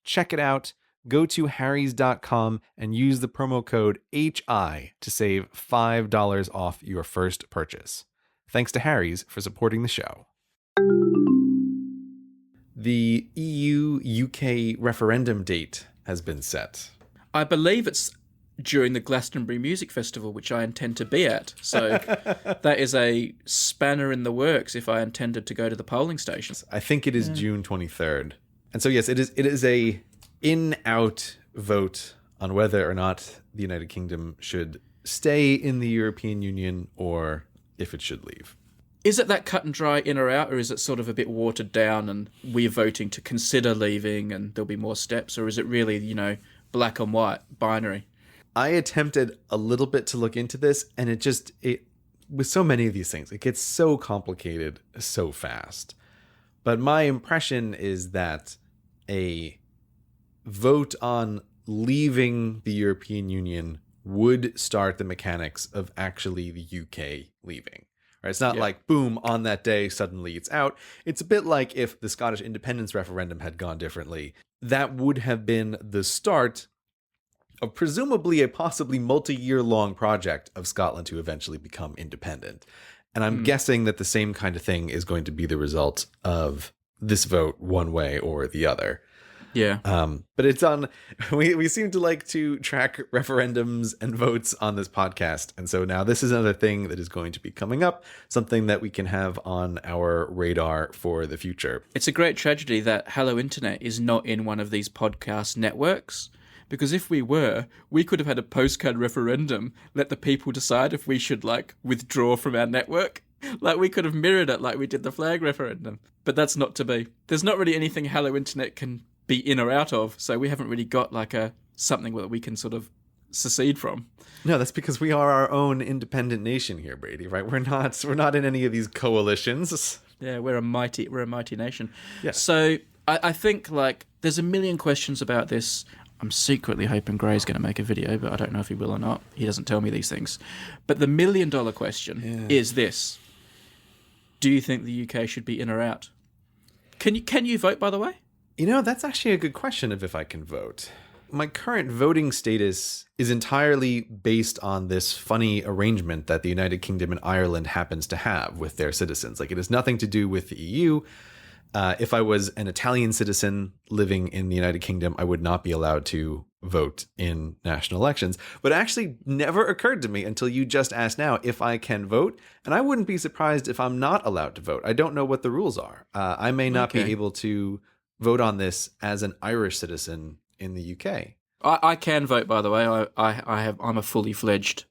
Check it out. Go to harrys.com and use the promo code HI to save $5 off your first purchase. Thanks to Harry's for supporting the show. The EU-UK referendum date has been set. I believe it's during the Glastonbury Music Festival, which I intend to be at. So that is a spanner in the works if I intended to go to the polling stations. I think it is June 23rd. And so, yes, it is a in-out vote on whether or not the United Kingdom should stay in the European Union or if it should leave. Is it that cut and dry in or out, or is it sort of a bit watered down and we're voting to consider leaving and there'll be more steps, or is it really, black and white, binary? I attempted a little bit to look into this, and it with so many of these things, it gets so complicated so fast. But my impression is that a vote on leaving the European Union would start the mechanics of actually the UK leaving. Right? It's not like, boom, on that day, suddenly it's out. It's a bit like if the Scottish independence referendum had gone differently. That would have been the start of presumably a possibly multi-year long project of Scotland to eventually become independent. And I'm guessing that the same kind of thing is going to be the result of this vote one way or the other. Yeah. But it's on, we seem to like to track referendums and votes on this podcast. And so now this is another thing that is going to be coming up, something that we can have on our radar for the future. It's a great tragedy that Hello Internet is not in one of these podcast networks, because if we were, we could have had a postcard referendum, let the people decide if we should withdraw from our network. Like we could have mirrored it like we did the flag referendum. But that's not to be. There's not really anything Hello Internet can be in or out of, so we haven't really got like a something that we can sort of secede from. No, that's because we are our own independent nation here, Brady, right? We're not in any of these coalitions. Yeah, we're a mighty nation. Yeah. So I think like there's a million questions about this. I'm secretly hoping Grey's going to make a video, but I don't know if he will or not. He doesn't tell me these things. But the $1 million question is this: do you think the UK should be in or out? Can you vote, by the way? You know, that's actually a good question of if I can vote. My current voting status is entirely based on this funny arrangement that the United Kingdom and Ireland happens to have with their citizens. Like, it has nothing to do with the EU. If I was an Italian citizen living in the United Kingdom, I would not be allowed to vote in national elections. But it actually never occurred to me until you just asked now if I can vote. And I wouldn't be surprised if I'm not allowed to vote. I don't know what the rules are. I may not be able to vote on this as an Irish citizen in the UK. I can vote, by the way. I'm a fully fledged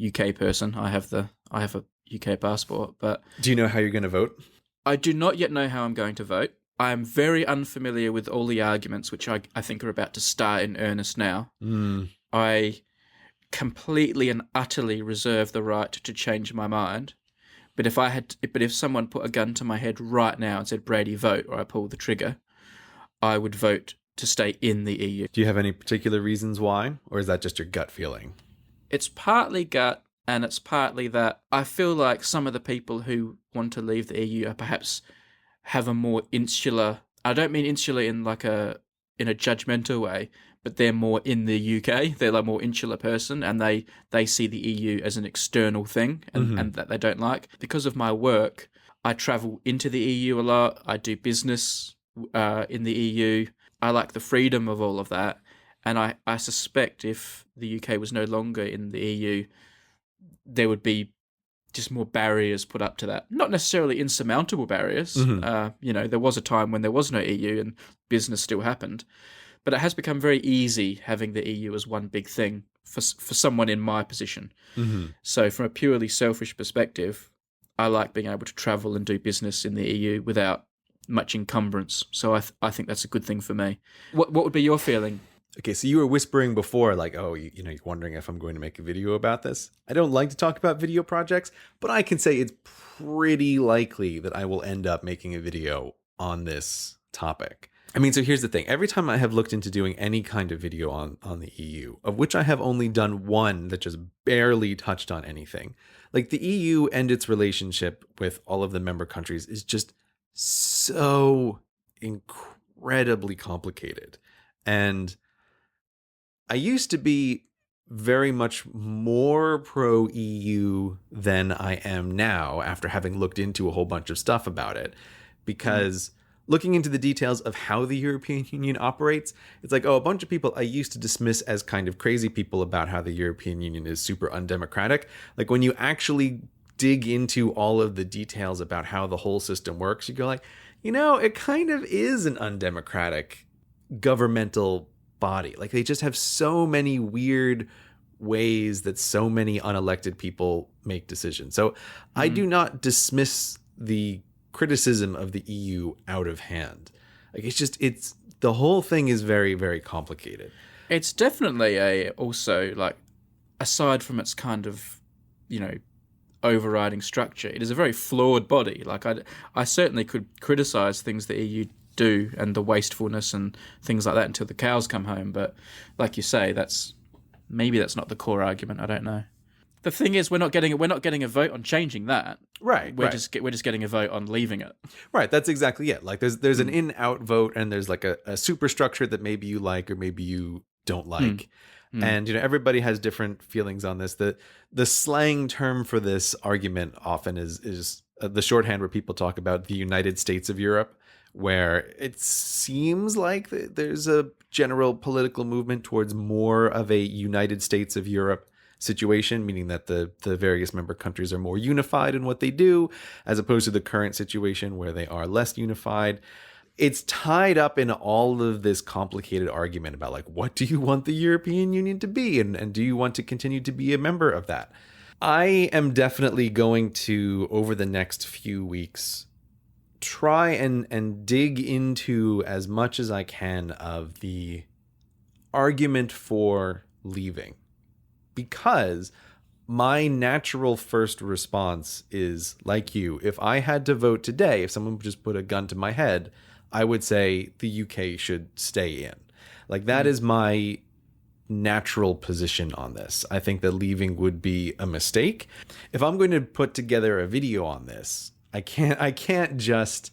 UK person. I have a UK passport, but do you know how you're going to vote? I do not yet know how I'm going to vote. I am very unfamiliar with all the arguments, which I think are about to start in earnest now. I completely and utterly reserve the right to change my mind. But if someone put a gun to my head right now and said, Brady, vote, or I pull the trigger, I would vote to stay in the EU. Do you have any particular reasons why? Or is that just your gut feeling? It's partly gut, and it's partly that I feel like some of the people who want to leave the EU are perhaps have a more insular... I don't mean insular in in a judgmental way, but they're more in the UK. They're a more insular person, and they see the EU as an external thing and that they don't like. Because of my work, I travel into the EU a lot. I do business in the EU. I like the freedom of all of that. And I suspect if the UK was no longer in the EU, there would be just more barriers put up to that. Not necessarily insurmountable barriers. There was a time when there was no EU and business still happened. But it has become very easy having the EU as one big thing for someone in my position. So from a purely selfish perspective, I like being able to travel and do business in the EU without much encumbrance. So I think that's a good thing for me. What would be your feeling? Okay, so you were whispering before, like, oh, you're wondering if I'm going to make a video about this. I don't like to talk about video projects, but I can say it's pretty likely that I will end up making a video on this topic. I mean, so here's the thing. Every time I have looked into doing any kind of video on the EU, of which I have only done one that just barely touched on anything, like the EU and its relationship with all of the member countries is just so incredibly complicated. And I used to be very much more pro-EU than I am now after having looked into a whole bunch of stuff about it, because looking into the details of how the European Union operates, it's like, oh, a bunch of people I used to dismiss as kind of crazy people about how the European Union is super undemocratic. Like when you actually dig into all of the details about how the whole system works, you go like, it kind of is an undemocratic governmental body. Like they just have so many weird ways that so many unelected people make decisions. So I do not dismiss the criticism of the EU out of hand. Like it's the whole thing is very, very complicated. It's definitely also like, aside from its kind of, overriding structure, it is a very flawed body. Like I certainly could criticize things the EU do and the wastefulness and things like that until the cows come home. But like you say, that's not the core argument. I don't know. The thing is, we're not getting a vote on changing that. Right. We're just getting a vote on leaving it. Right. That's exactly it. Like there's an in-out vote, and there's like a superstructure that maybe you like or maybe you don't like. And everybody has different feelings on this. The slang term for this argument often is the shorthand where people talk about the United States of Europe, where it seems like there's a general political movement towards more of a United States of Europe situation, meaning that the various member countries are more unified in what they do, as opposed to the current situation where they are less unified. It's tied up in all of this complicated argument about like, what do you want the European Union to be? And do you want to continue to be a member of that? I am definitely going to, over the next few weeks, try and dig into as much as I can of the argument for leaving, because my natural first response is like you. If I had to vote today, if someone just put a gun to my head, I would say the UK should stay in. Like, that is my natural position on this. I think that leaving would be a mistake. If I'm going to put together a video on this, I can't just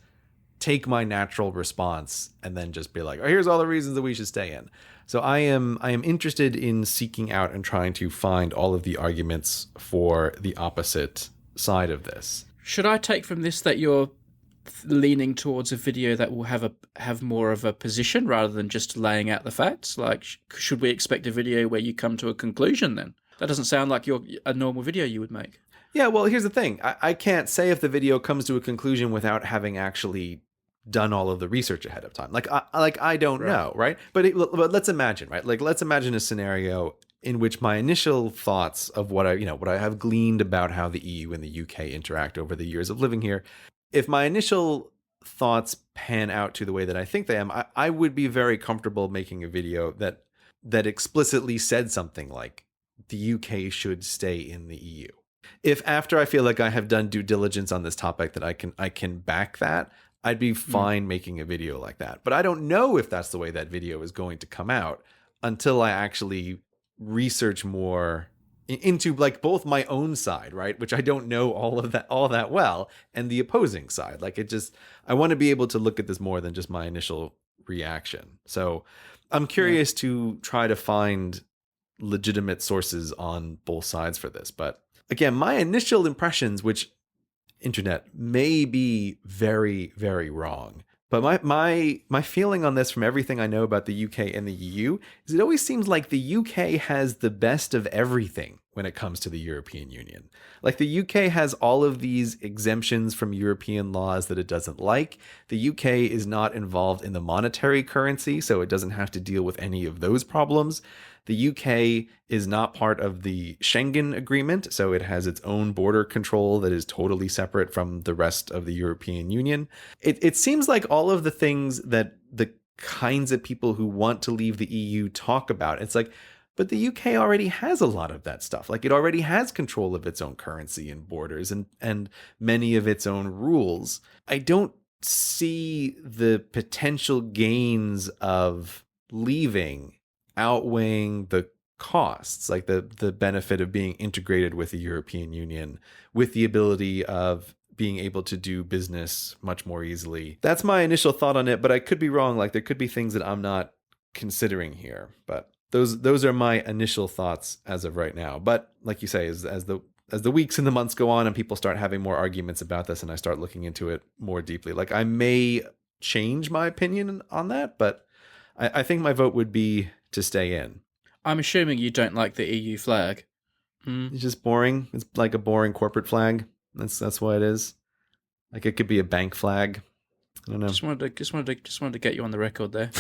take my natural response and then just be like, oh, here's all the reasons that we should stay in. So I am interested in seeking out and trying to find all of the arguments for the opposite side of this. Should I take from this that you're leaning towards a video that will have more of a position rather than just laying out the facts? Like, should we expect a video where you come to a conclusion then? That doesn't sound like a normal video you would make. Yeah, well, here's the thing. I can't say if the video comes to a conclusion without having actually done all of the research ahead of time. I don't know, right? But let's imagine, right? Like, let's imagine a scenario in which my initial thoughts of what I have gleaned about how the EU and the UK interact over the years of living here. If my initial thoughts pan out to the way that I think they am, I would be very comfortable making a video that explicitly said something like the UK should stay in the EU. If after I feel like I have done due diligence on this topic that I can back that, I'd be fine making a video like that. But I don't know if that's the way that video is going to come out until I actually research more into, like, both my own side, right, which I don't know all that well, and the opposing side. Like, I want to be able to look at this more than just my initial reaction. So I'm curious to try to find legitimate sources on both sides for this. But again, my initial impressions, which internet may be very, very wrong, but my feeling on this from everything I know about the UK and the EU is it always seems like the UK has the best of everything when it comes to the European Union. Like, the UK has all of these exemptions from European laws that it doesn't like. The UK is not involved in the monetary currency, so it doesn't have to deal with any of those problems. The UK is not part of the Schengen agreement, so it has its own border control that is totally separate from the rest of the European Union. It seems like all of the things that the kinds of people who want to leave the EU talk about, it's like, but the UK already has a lot of that stuff. Like, it already has control of its own currency and borders and many of its own rules. I don't see the potential gains of leaving outweighing the costs, like the benefit of being integrated with the European Union, with the ability of being able to do business much more easily. That's my initial thought on it, but I could be wrong. Like, there could be things that I'm not considering here, but those are my initial thoughts as of right now. But like you say, as the weeks and the months go on and people start having more arguments about this and I start looking into it more deeply, like, I may change my opinion on that, but I think my vote would be to stay in. I'm assuming you don't like the EU flag. It's just boring. It's like a boring corporate flag. That's what it is. Like, it could be a bank flag. I don't know. Just wanted to get you on the record there.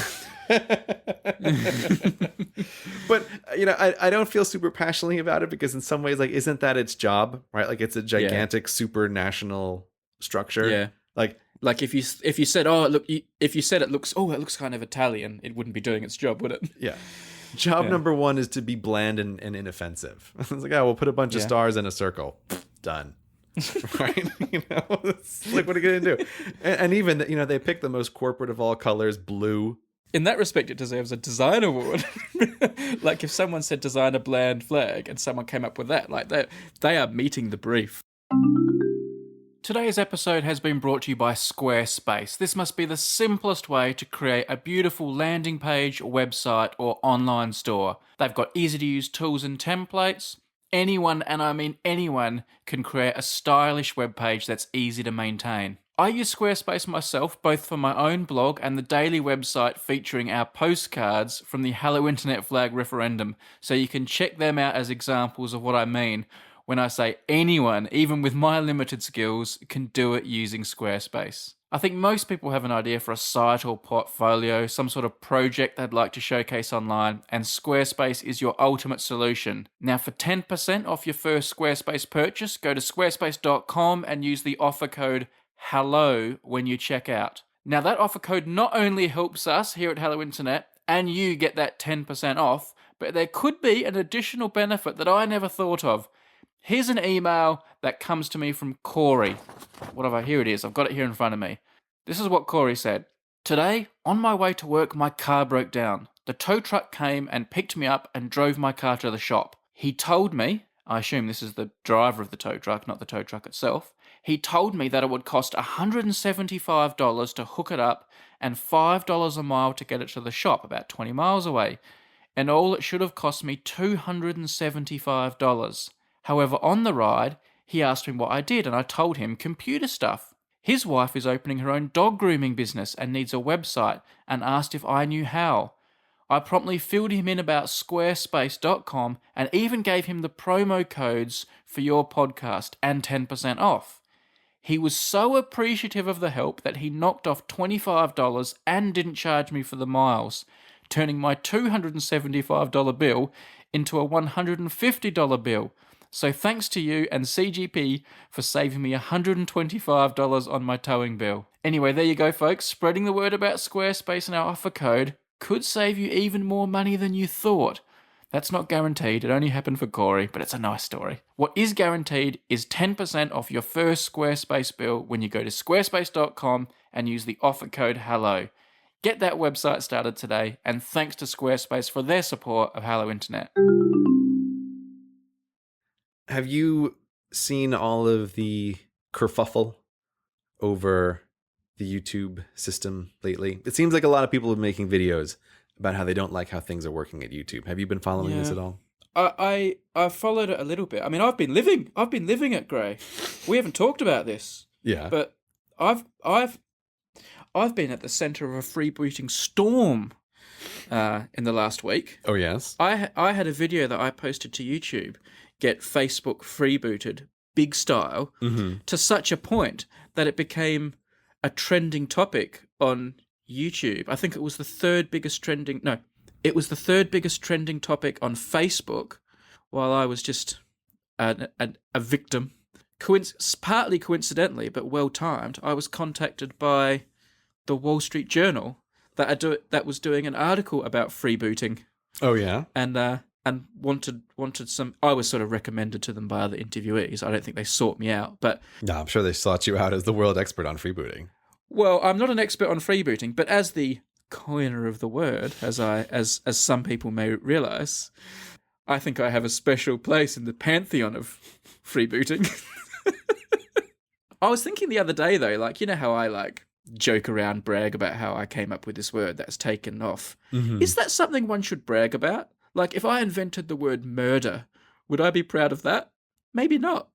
But I don't feel super passionately about it because in some ways, like, isn't that its job, right? Like, it's a gigantic super national structure. Yeah. Like if you said, it looks kind of Italian, it wouldn't be doing its job, would it? Yeah. Job number one is to be bland and inoffensive. It's like, we'll put a bunch of stars in a circle. Done. Right? It's like, what are you going to do? And even, they pick the most corporate of all colors, blue. In that respect, it deserves a design award. Like, if someone said design a bland flag and someone came up with that, like, they are meeting the brief. Today's episode has been brought to you by Squarespace. This must be the simplest way to create a beautiful landing page, website, or online store. They've got easy-to-use tools and templates. Anyone, and I mean anyone, can create a stylish webpage that's easy to maintain. I use Squarespace myself, both for my own blog and the daily website featuring our postcards from the Hello Internet Flag referendum, so you can check them out as examples of what I mean. when I say anyone, even with my limited skills, can do it using Squarespace. I think most people have an idea for a site or portfolio, some sort of project they'd like to showcase online, and Squarespace is your ultimate solution. Now, for 10% off your first Squarespace purchase, go to squarespace.com and use the offer code HELLO when you check out. Now, that offer code not only helps us here at Hello Internet and you get that 10% off, but there could be an additional benefit that I never thought of. Here's an email that comes to me from Corey. Here it is. I've got it here in front of me. This is what Corey said. Today, on my way to work, my car broke down. The tow truck came and picked me up and drove my car to the shop. He told me, I assume this is the driver of the tow truck, not the tow truck itself. He told me that it would cost $175 to hook it up and $5 a mile to get it to the shop, about 20 miles away. And all it should have cost me $275. However, on the ride, he asked me what I did, and I told him computer stuff. His wife is opening her own dog grooming business and needs a website, and asked if I knew how. I promptly filled him in about squarespace.com and even gave him the promo codes for your podcast and 10% off. He was so appreciative of the help that he knocked off $25 and didn't charge me for the miles, turning my $275 bill into a $150 bill. So thanks to you and CGP for saving me $125 on my towing bill. Anyway, there you go, folks. Spreading the word about Squarespace and our offer code could save you even more money than you thought. That's not guaranteed. It only happened for Corey, but it's a nice story. What is guaranteed is 10% off your first Squarespace bill when you go to squarespace.com and use the offer code HELLO. Get that website started today, and thanks to Squarespace for their support of Hello Internet. Have you seen all of the kerfuffle over the YouTube system lately? It seems like a lot of people are making videos about how they don't like how things are working at YouTube. Have you been following this at all? I followed it a little bit. I mean, I've been living at Grey. We haven't talked about this. Yeah. But I've been at the center of a freebooting storm in the last week. Oh yes. I had a video that I posted to YouTube, get Facebook freebooted big style, to such a point that it became a trending topic on YouTube. I think it was the third biggest trending topic on Facebook, while I was just a victim. Partly coincidentally, but well timed, I was contacted by the Wall Street Journal that was doing an article about freebooting. Oh yeah, and wanted some. I was sort of recommended to them by other interviewees. I don't think they sought me out, but no, I'm sure they sought you out as the world expert on freebooting. Well, I'm not an expert on freebooting, but as the coiner of the word, as some people may realize, I think I have a special place in the pantheon of freebooting. I was thinking the other day though, like, you know how I joke around, brag about how I came up with this word that's taken off. Is that something one should brag about? Like, if I invented the word murder, would I be proud of that? Maybe not.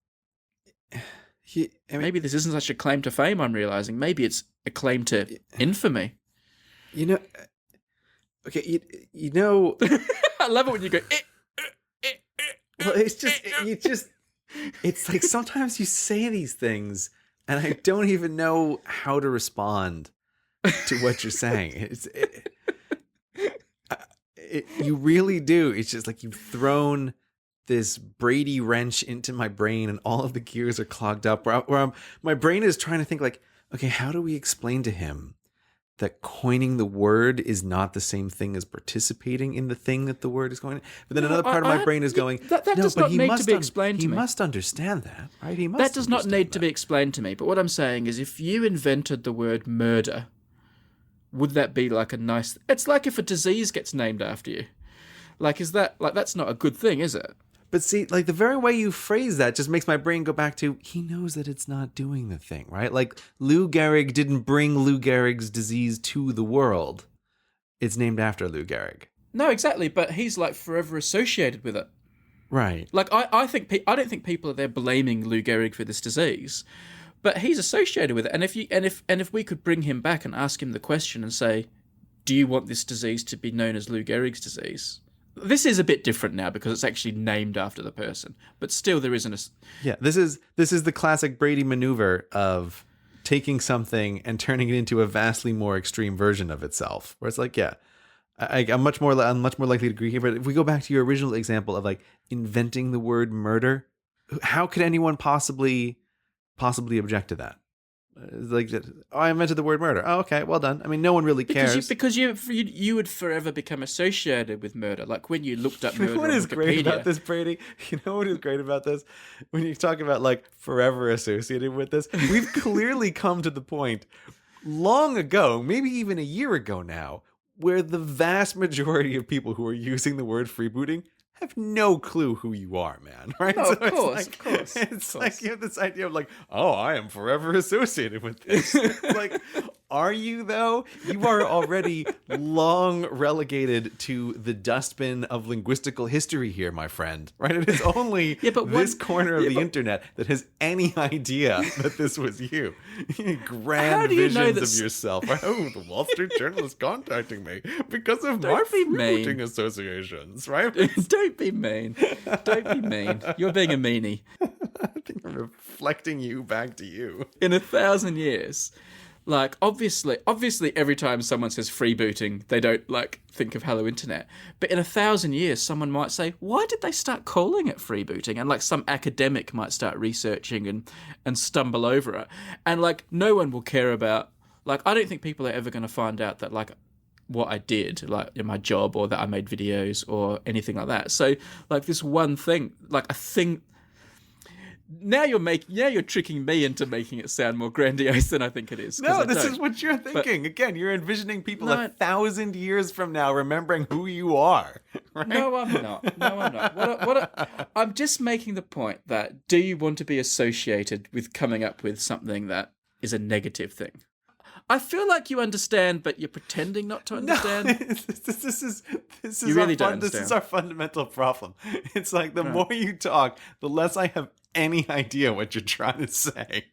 Maybe this isn't such a claim to fame, I'm realizing. Maybe it's a claim to infamy. Okay, you know... I love it when you go... Well, it's it's like sometimes you say these things and I don't even know how to respond to what you're saying. You really do. It's just like you've thrown this Brady wrench into my brain and all of the gears are clogged up my brain is trying to think like, okay, how do we explain to him that coining the word is not the same thing as participating in the thing that the word is going. But then another part of my brain is going, that does not need to be explained to me. He must understand that, right? That does not need to be explained to me. But what I'm saying is, if you invented the word murder, would that be like a nice... It's like if a disease gets named after you. That's not a good thing, is it? But see, like the very way you phrase that just makes my brain go back to, he knows that it's not doing the thing, right? Like Lou Gehrig didn't bring Lou Gehrig's disease to the world. It's named after Lou Gehrig. No, exactly. But he's like forever associated with it. Right. Like I don't think people are there blaming Lou Gehrig for this disease, but he's associated with it. And if we could bring him back and ask him the question and say, do you want this disease to be known as Lou Gehrig's disease? This is a bit different now because it's actually named after the person, but still there isn't a. Yeah, this is the classic Brady maneuver of taking something and turning it into a vastly more extreme version of itself. Where it's like, yeah, I'm much more likely to agree here. But if we go back to your original example of like inventing the word murder, how could anyone possibly object to that? Like, oh, I invented the word murder. Oh, okay, well done. I mean, no one really cares. Because you would forever become associated with murder. Like when you looked up murder. You know what on is Wikipedia. great about this, Brady? You know what is great about this? When you talk about like forever associated with this, we've clearly come to the point long ago, maybe even a year ago now, where the vast majority of people who are using the word freebooting have no clue who you are, man. Right? No, So of course. It's like you have this idea of like, oh, I am forever associated with this. It's like, are you though? You are already long relegated to the dustbin of linguistical history here, my friend. Right? It is only this corner of the internet that has any idea that this was you. Grand visions of yourself. Oh, the Wall Street Journal is contacting me because of my freebooting associations, right? Don't be mean. Don't be mean. You're being a meanie. I think I'm reflecting you back to you. In 1,000 years, like obviously every time someone says freebooting, they don't like think of Hello Internet. But in 1,000 years, someone might say, why did they start calling it freebooting? And like some academic might start researching and stumble over it. And like no one will care about, like I don't think people are ever going to find out that like what I did, like in my job, or that I made videos or anything like that. So like this one thing, like a thing. Now you're tricking me into making it sound more grandiose than I think it is. No, this is what you're thinking. Again, you're envisioning people 1,000 years from now remembering who you are. Right? No, I'm not. I'm just making the point that do you want to be associated with coming up with something that is a negative thing? I feel like you understand, but you're pretending not to understand. No, this is you really don't understand. This is our fundamental problem. It's like the more you talk, the less I have any idea what you're trying to say.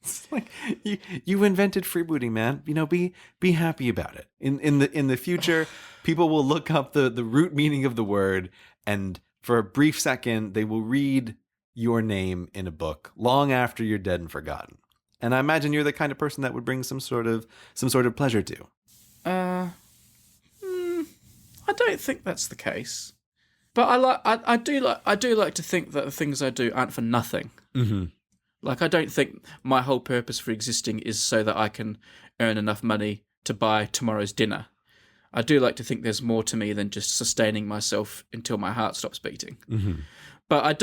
It's like you invented freebooting, man. You know, be happy about it. In the future, people will look up the root meaning of the word, and for a brief second, they will read your name in a book long after you're dead and forgotten. And I imagine you're the kind of person that would bring some sort of pleasure to. I don't think that's the case. But I do like to think that the things I do aren't for nothing. Mm-hmm. Like I don't think my whole purpose for existing is so that I can earn enough money to buy tomorrow's dinner. I do like to think there's more to me than just sustaining myself until my heart stops beating. Mm-hmm. But I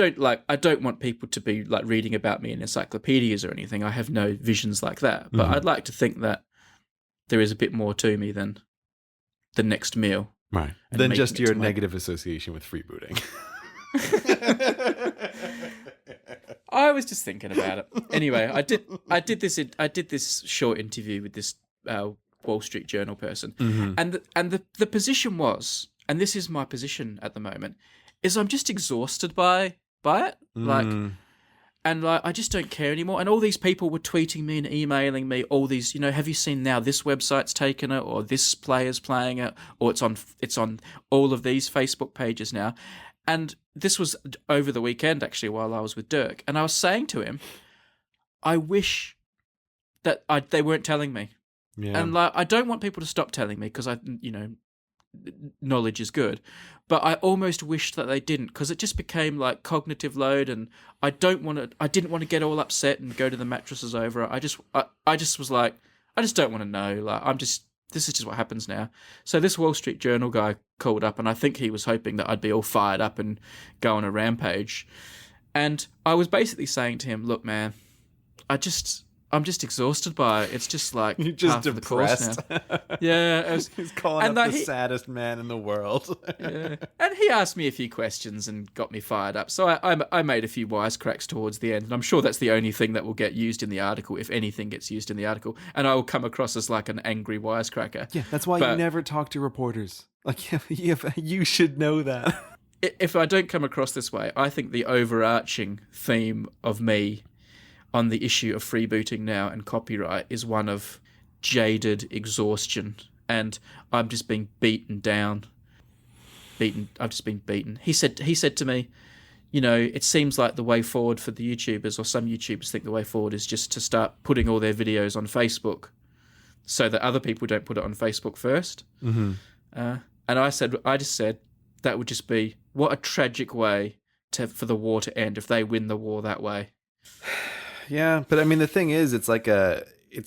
don't want people to be like reading about me in encyclopedias or anything. I have no visions like that. But I'd like to think that there is a bit more to me than the next meal. Right. Than just your negative association with freebooting. I was just thinking about it. Anyway, I did this short interview with this Wall Street Journal person. Mm-hmm. And the position was, and this is my position at the moment, is I'm just exhausted by it. Like, and like I just don't care anymore. And all these people were tweeting me and emailing me all these, you know, have you seen now this website's taken it, or this player's playing it, or it's on all of these Facebook pages now. And this was over the weekend actually while I was with Dirk, and I was saying to him, I wish that they weren't telling me. Yeah. And like I don't want people to stop telling me because knowledge is good, but I almost wished that they didn't, because it just became like cognitive load, and I didn't want to get all upset and go to the mattresses over it. I just was like, I just don't want to know. Like this is just what happens now. So this Wall Street Journal guy called up, and I think he was hoping that I'd be all fired up and go on a rampage. And I was basically saying to him, look, man, I'm just exhausted by it. It's just like you're just half depressed. Of the course now. Yeah, he's calling up the saddest man in the world. Yeah. And he asked me a few questions and got me fired up. So I made a few wisecracks towards the end, and I'm sure that's the only thing that will get used in the article, if anything gets used in the article. And I will come across as like an angry wisecracker. Yeah, that's why you never talk to reporters. Like you should know that. If I don't come across this way, I think the overarching theme of me on the issue of freebooting now and copyright is one of jaded exhaustion, and I'm just being beaten down. I've just been beaten. He said to me, it seems like the way forward for the YouTubers, or some YouTubers think the way forward is just to start putting all their videos on Facebook so that other people don't put it on Facebook first. Mm-hmm. And I just said that would just be, what a tragic way for the war to end if they win the war that way. Yeah, but I mean, the thing is, it's a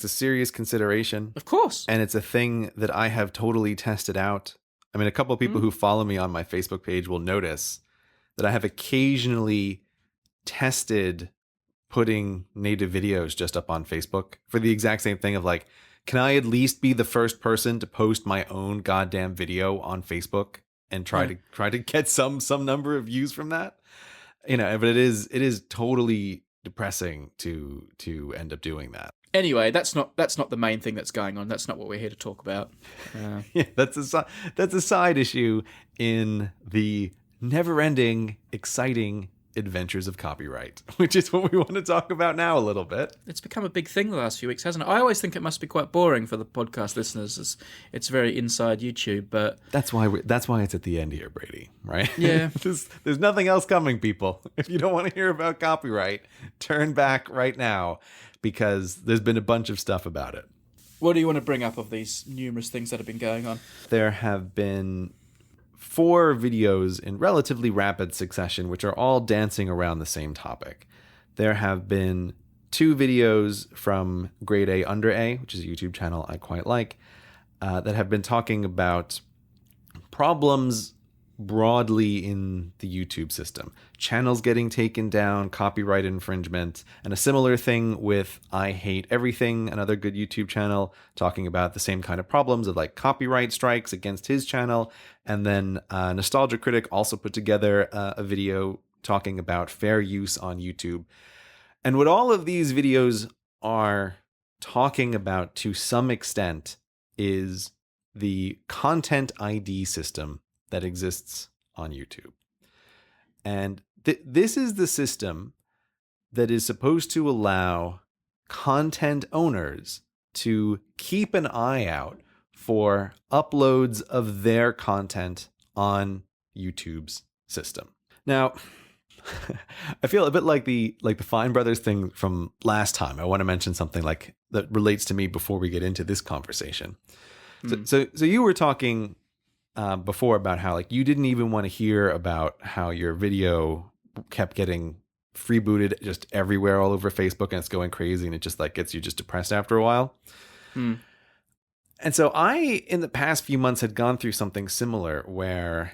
serious consideration. Of course. And it's a thing that I have totally tested out. I mean, a couple of people who follow me on my Facebook page will notice that I have occasionally tested putting native videos just up on Facebook for the exact same thing of like, can I at least be the first person to post my own goddamn video on Facebook and try to get some number of views from that? But it is totally depressing to end up doing that. Anyway, that's not the main thing that's going on. That's not what we're here to talk about. Yeah, that's a side issue in the never-ending, exciting adventures of copyright, which is what we want to talk about now a little bit. It's become a big thing the last few weeks, hasn't it? I always think it must be quite boring for the podcast listeners. It's very inside YouTube, but that's why it's at the end here, Brady. Right? Yeah. There's nothing else coming, people. If you don't want to hear about copyright, turn back right now, because there's been a bunch of stuff about it. What do you want to bring up of these numerous things that have been going on? There have been 4 videos in relatively rapid succession, which are all dancing around the same topic. There have been 2 videos from Grade A Under A, which is a YouTube channel I quite like, that have been talking about problems broadly in the YouTube system. Channels getting taken down, copyright infringement, and a similar thing with I Hate Everything, another good YouTube channel, talking about the same kind of problems of like copyright strikes against his channel. And then Nostalgia Critic also put together a video talking about fair use on YouTube. And what all of these videos are talking about to some extent is the content ID system that exists on YouTube. And this is the system that is supposed to allow content owners to keep an eye out for uploads of their content on YouTube's system. Now, I feel a bit like the Fine Brothers thing from last time. I want to mention something like that relates to me before we get into this conversation. So you were talking before about how like you didn't even want to hear about how your video kept getting freebooted just everywhere all over Facebook and it's going crazy and it just like gets you just depressed after a while. And so I, in the past few months, had gone through something similar where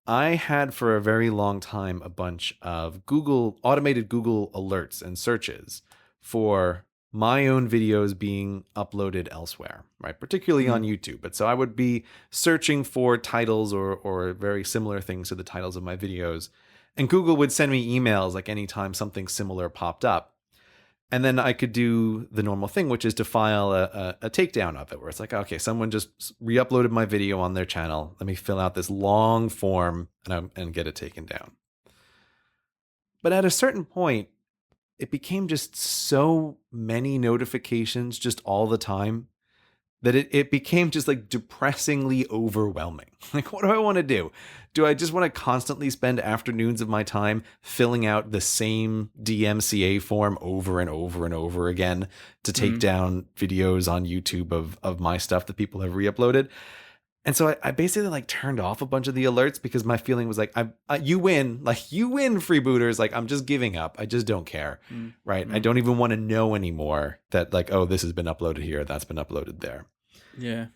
I had for a very long time a bunch of automated Google alerts and searches for my own videos being uploaded elsewhere, right? Particularly on YouTube. But so I would be searching for titles or very similar things to the titles of my videos. And Google would send me emails like anytime something similar popped up. And then I could do the normal thing, which is to file a takedown of it, where it's like, okay, someone just re-uploaded my video on their channel. Let me fill out this long form and get it taken down. But at a certain point, it became just so many notifications just all the time that it became just like depressingly overwhelming. Like, what do I want to do? Do I just want to constantly spend afternoons of my time filling out the same DMCA form over and over and over again to take down videos on YouTube of my stuff that people have re-uploaded? And so I basically like turned off a bunch of the alerts because my feeling was like, you win, freebooters. Like, I'm just giving up. I just don't care. Right. I don't even want to know anymore that like, oh, this has been uploaded here. That's been uploaded there. Yeah.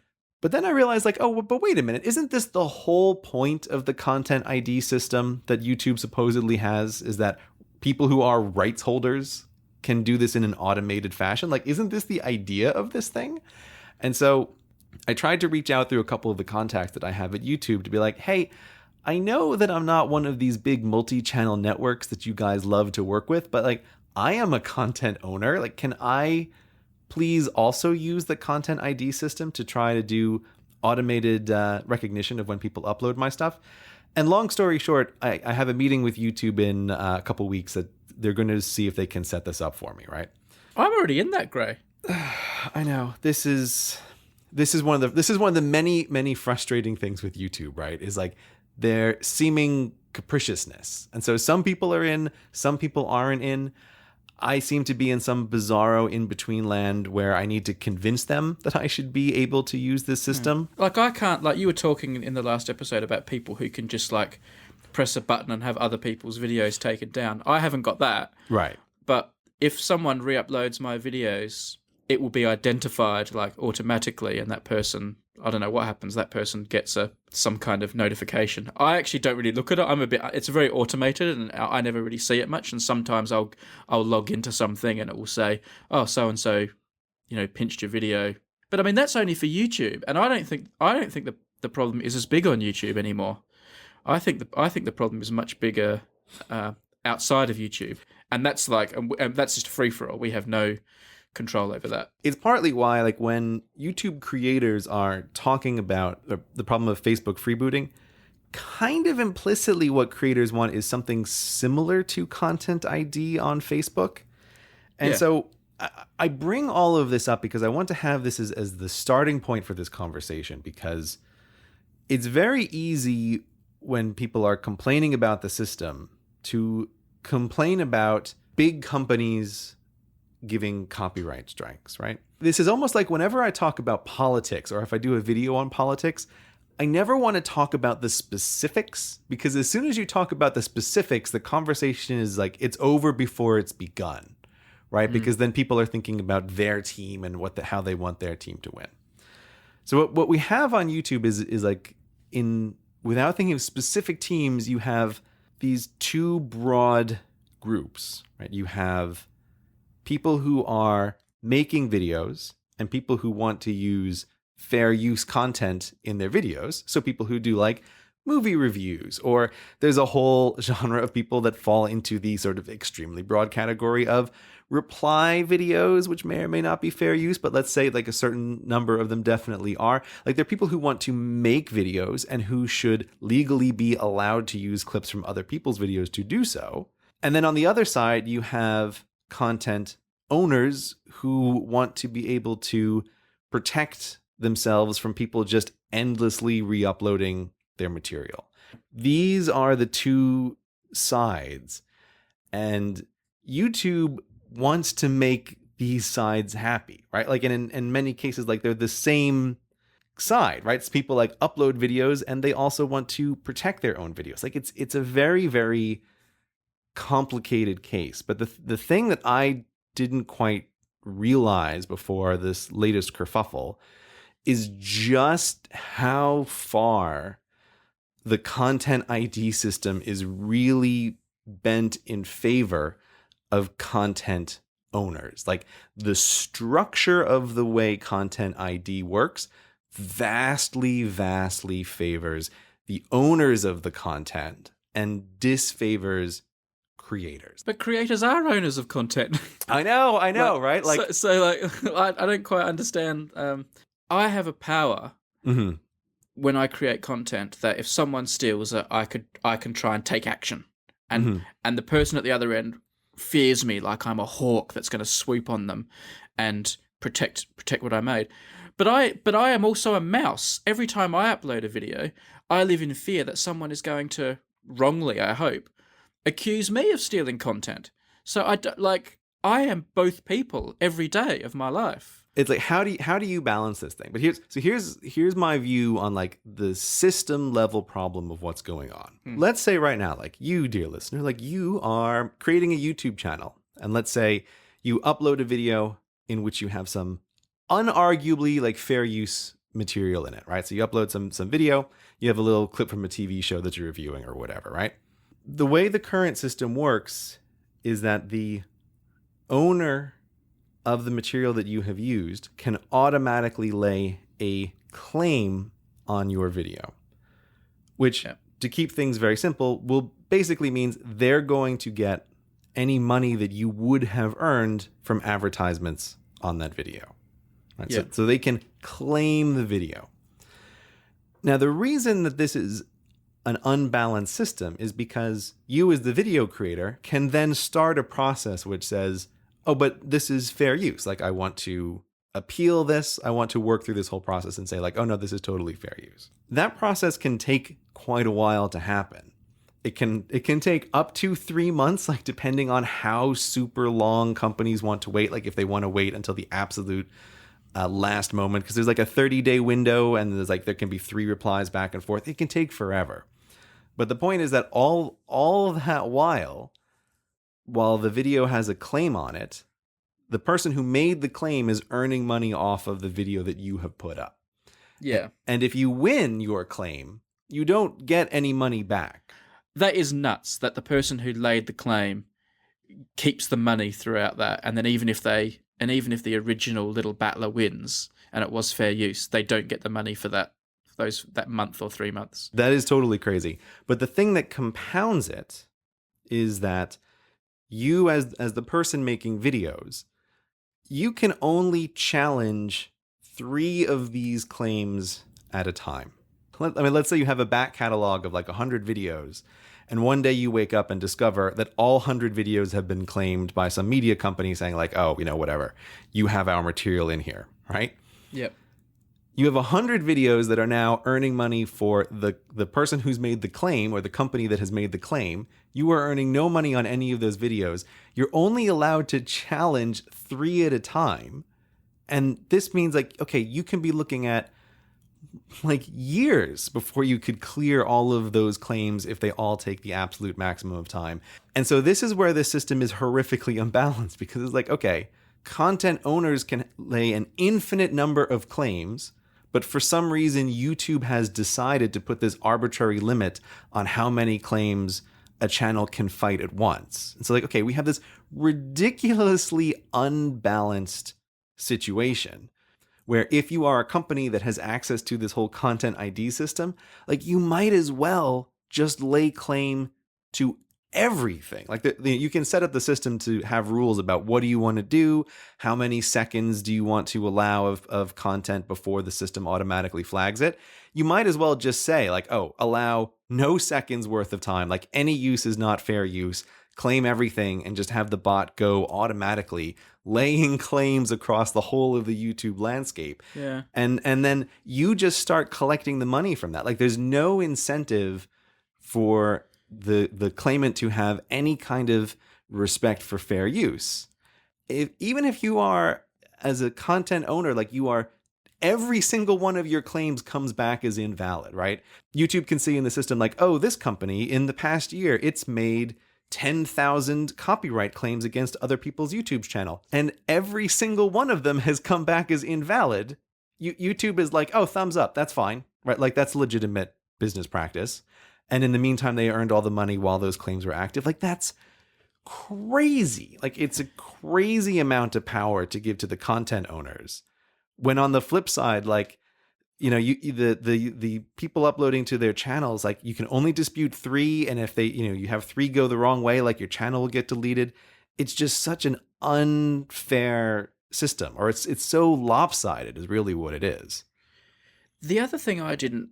But then I realized like, oh, but wait a minute. Isn't this the whole point of the content ID system that YouTube supposedly has, is that people who are rights holders can do this in an automated fashion? Like, isn't this the idea of this thing? And so I tried to reach out through a couple of the contacts that I have at YouTube to be like, hey, I know that I'm not one of these big multi-channel networks that you guys love to work with, but like, I am a content owner. Like, can I please also use the content ID system to try to do automated recognition of when people upload my stuff? And long story short, I have a meeting with YouTube in a couple weeks that they're going to see if they can set this up for me, right? I'm already in that, Gray. I know. This is one of the many frustrating things with YouTube, right? Is like their seeming capriciousness. And so some people are in, some people aren't in. I seem to be in some bizarro in-between land where I need to convince them that I should be able to use this system. Like, I can't, like, you were talking in the last episode about people who can just, like, press a button and have other people's videos taken down. I haven't got that. Right. But if someone re-uploads my videos, it will be identified, like, automatically, and that person, I don't know what happens, that person gets some kind of notification. I actually don't really look at it. It's very automated, and I never really see it much, and sometimes I'll log into something and it will say, oh, so-and-so, pinched your video. But I mean, that's only for YouTube, and I don't think the problem is as big on YouTube anymore. I think the problem is much bigger outside of YouTube, and that's that's just a free-for-all. We have no control over that. It's partly why, like, when YouTube creators are talking about the problem of Facebook freebooting, kind of implicitly what creators want is something similar to Content ID on Facebook. And so I bring all of this up because I want to have this as the starting point for this conversation, because it's very easy when people are complaining about the system to complain about big companies giving copyright strikes, right? This is almost like whenever I talk about politics, or if I do a video on politics, I never want to talk about the specifics, because as soon as you talk about the specifics, the conversation is like, it's over before it's begun, right? Because then people are thinking about their team and how they want their team to win. So what we have on YouTube is like, without thinking of specific teams, you have these two broad groups, right? You have people who are making videos and people who want to use fair use content in their videos. So people who do like movie reviews, or there's a whole genre of people that fall into the sort of extremely broad category of reply videos, which may or may not be fair use, but let's say like a certain number of them definitely are. Like, there are people who want to make videos and who should legally be allowed to use clips from other people's videos to do so. And then on the other side, you have content owners who want to be able to protect themselves from people just endlessly re-uploading their material. These are the two sides, and YouTube wants to make these sides happy, right? Like, in many cases, like, they're the same side, right? It's people like upload videos and they also want to protect their own videos. Like, it's a very, very complicated case. But the thing that I didn't quite realize before this latest kerfuffle is just how far the Content ID system is really bent in favor of content owners. Like, the structure of the way Content ID works vastly, vastly favors the owners of the content and disfavors creators. But creators are owners of content. I know, right? Like, so like, I don't quite understand. I have a power when I create content that if someone steals it, I can try and take action, and the person at the other end fears me like I'm a hawk that's going to swoop on them and protect what I made. But I am also a mouse. Every time I upload a video, I live in fear that someone is going to, wrongly, I hope, accuse me of stealing content. So I am both people every day of my life. It's like, how do you balance this thing? But here's my view on like the system level problem of what's going on. Let's say right now, like, you, dear listener, like, you are creating a YouTube channel, and let's say you upload a video in which you have some unarguably like fair use material in it, right? So you upload some video, you have a little clip from a TV show that you're reviewing or whatever, right? The way the current system works is that the owner of the material that you have used can automatically lay a claim on your video, which, to keep things very simple, will basically means they're going to get any money that you would have earned from advertisements on that video. Right? Yeah. So they can claim the video. Now, the reason that this is an unbalanced system is because you, as the video creator, can then start a process which says, oh, but this is fair use. Like, I want to appeal this. I want to work through this whole process and say like, oh no, this is totally fair use. That process can take quite a while to happen. It can take up to 3 months, like depending on how super long companies want to wait. Like if they want to wait until the absolute last moment, because there's like a 30-day window and there's like there can be 3 replies back and forth. It can take forever. But the point is that all that while the video has a claim on it, the person who made the claim is earning money off of the video that you have put up. Yeah. And if you win your claim, you don't get any money back. That is nuts that the person who laid the claim keeps the money throughout that. And then even if the original little battler wins and it was fair use, they don't get the money for that month or 3 months. That is totally crazy. But the thing that compounds it is that you as the person making videos, you can only challenge 3 of these claims at a time. Let's say you have a back catalog of like 100 videos, and one day you wake up and discover that all 100 videos have been claimed by some media company saying like, oh, whatever, you have our material in here, right? Yep. You have 100 videos that are now earning money for the person who's made the claim or the company that has made the claim. You are earning no money on any of those videos. You're only allowed to challenge 3 at a time. And this means like, okay, you can be looking at like years before you could clear all of those claims if they all take the absolute maximum of time. And so this is where the system is horrifically unbalanced, because it's like, okay, content owners can lay an infinite number of claims, but for some reason YouTube has decided to put this arbitrary limit on how many claims a channel can fight at once. And so like, okay, we have this ridiculously unbalanced situation where if you are a company that has access to this whole content ID system, like you might as well just lay claim to everything. Like you can set up the system to have rules about what do you want to do, how many seconds do you want to allow of content before the system automatically flags it. You might as well just say like, oh, allow no seconds worth of time, like any use is not fair use, claim everything, and just have the bot go automatically laying claims across the whole of the YouTube landscape. Yeah. And then you just start collecting the money from that. Like there's no incentive for the claimant to have any kind of respect for fair use. Even if you are, as a content owner, like you are, every single one of your claims comes back as invalid, right? YouTube can see in the system like, oh, this company in the past year, it's made 10,000 copyright claims against other people's YouTube channel, and every single one of them has come back as invalid. YouTube is like, oh, thumbs up, that's fine, right? Like that's legitimate business practice. And in the meantime, they earned all the money while those claims were active. Like that's crazy. Like it's a crazy amount of power to give to the content owners. When on the flip side, like, the people uploading to their channels, like you can only dispute 3, and if they, you have 3 go the wrong way, like your channel will get deleted. It's just such an unfair system, or it's so lopsided is really what it is. The other thing I didn't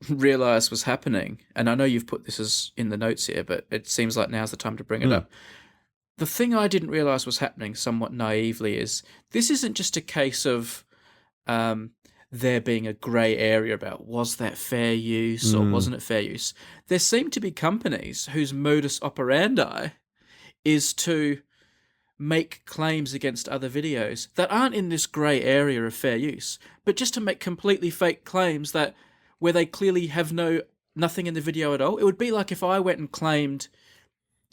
realize was happening, and I know you've put this as in the notes here, but it seems like now's the time to bring it up. The thing I didn't realize was happening somewhat naively is this isn't just a case of there being a grey area about was that fair use or wasn't it fair use. There seem to be companies whose modus operandi is to make claims against other videos that aren't in this grey area of fair use, but just to make completely fake claims where they clearly have nothing in the video at all. It would be like if I went and claimed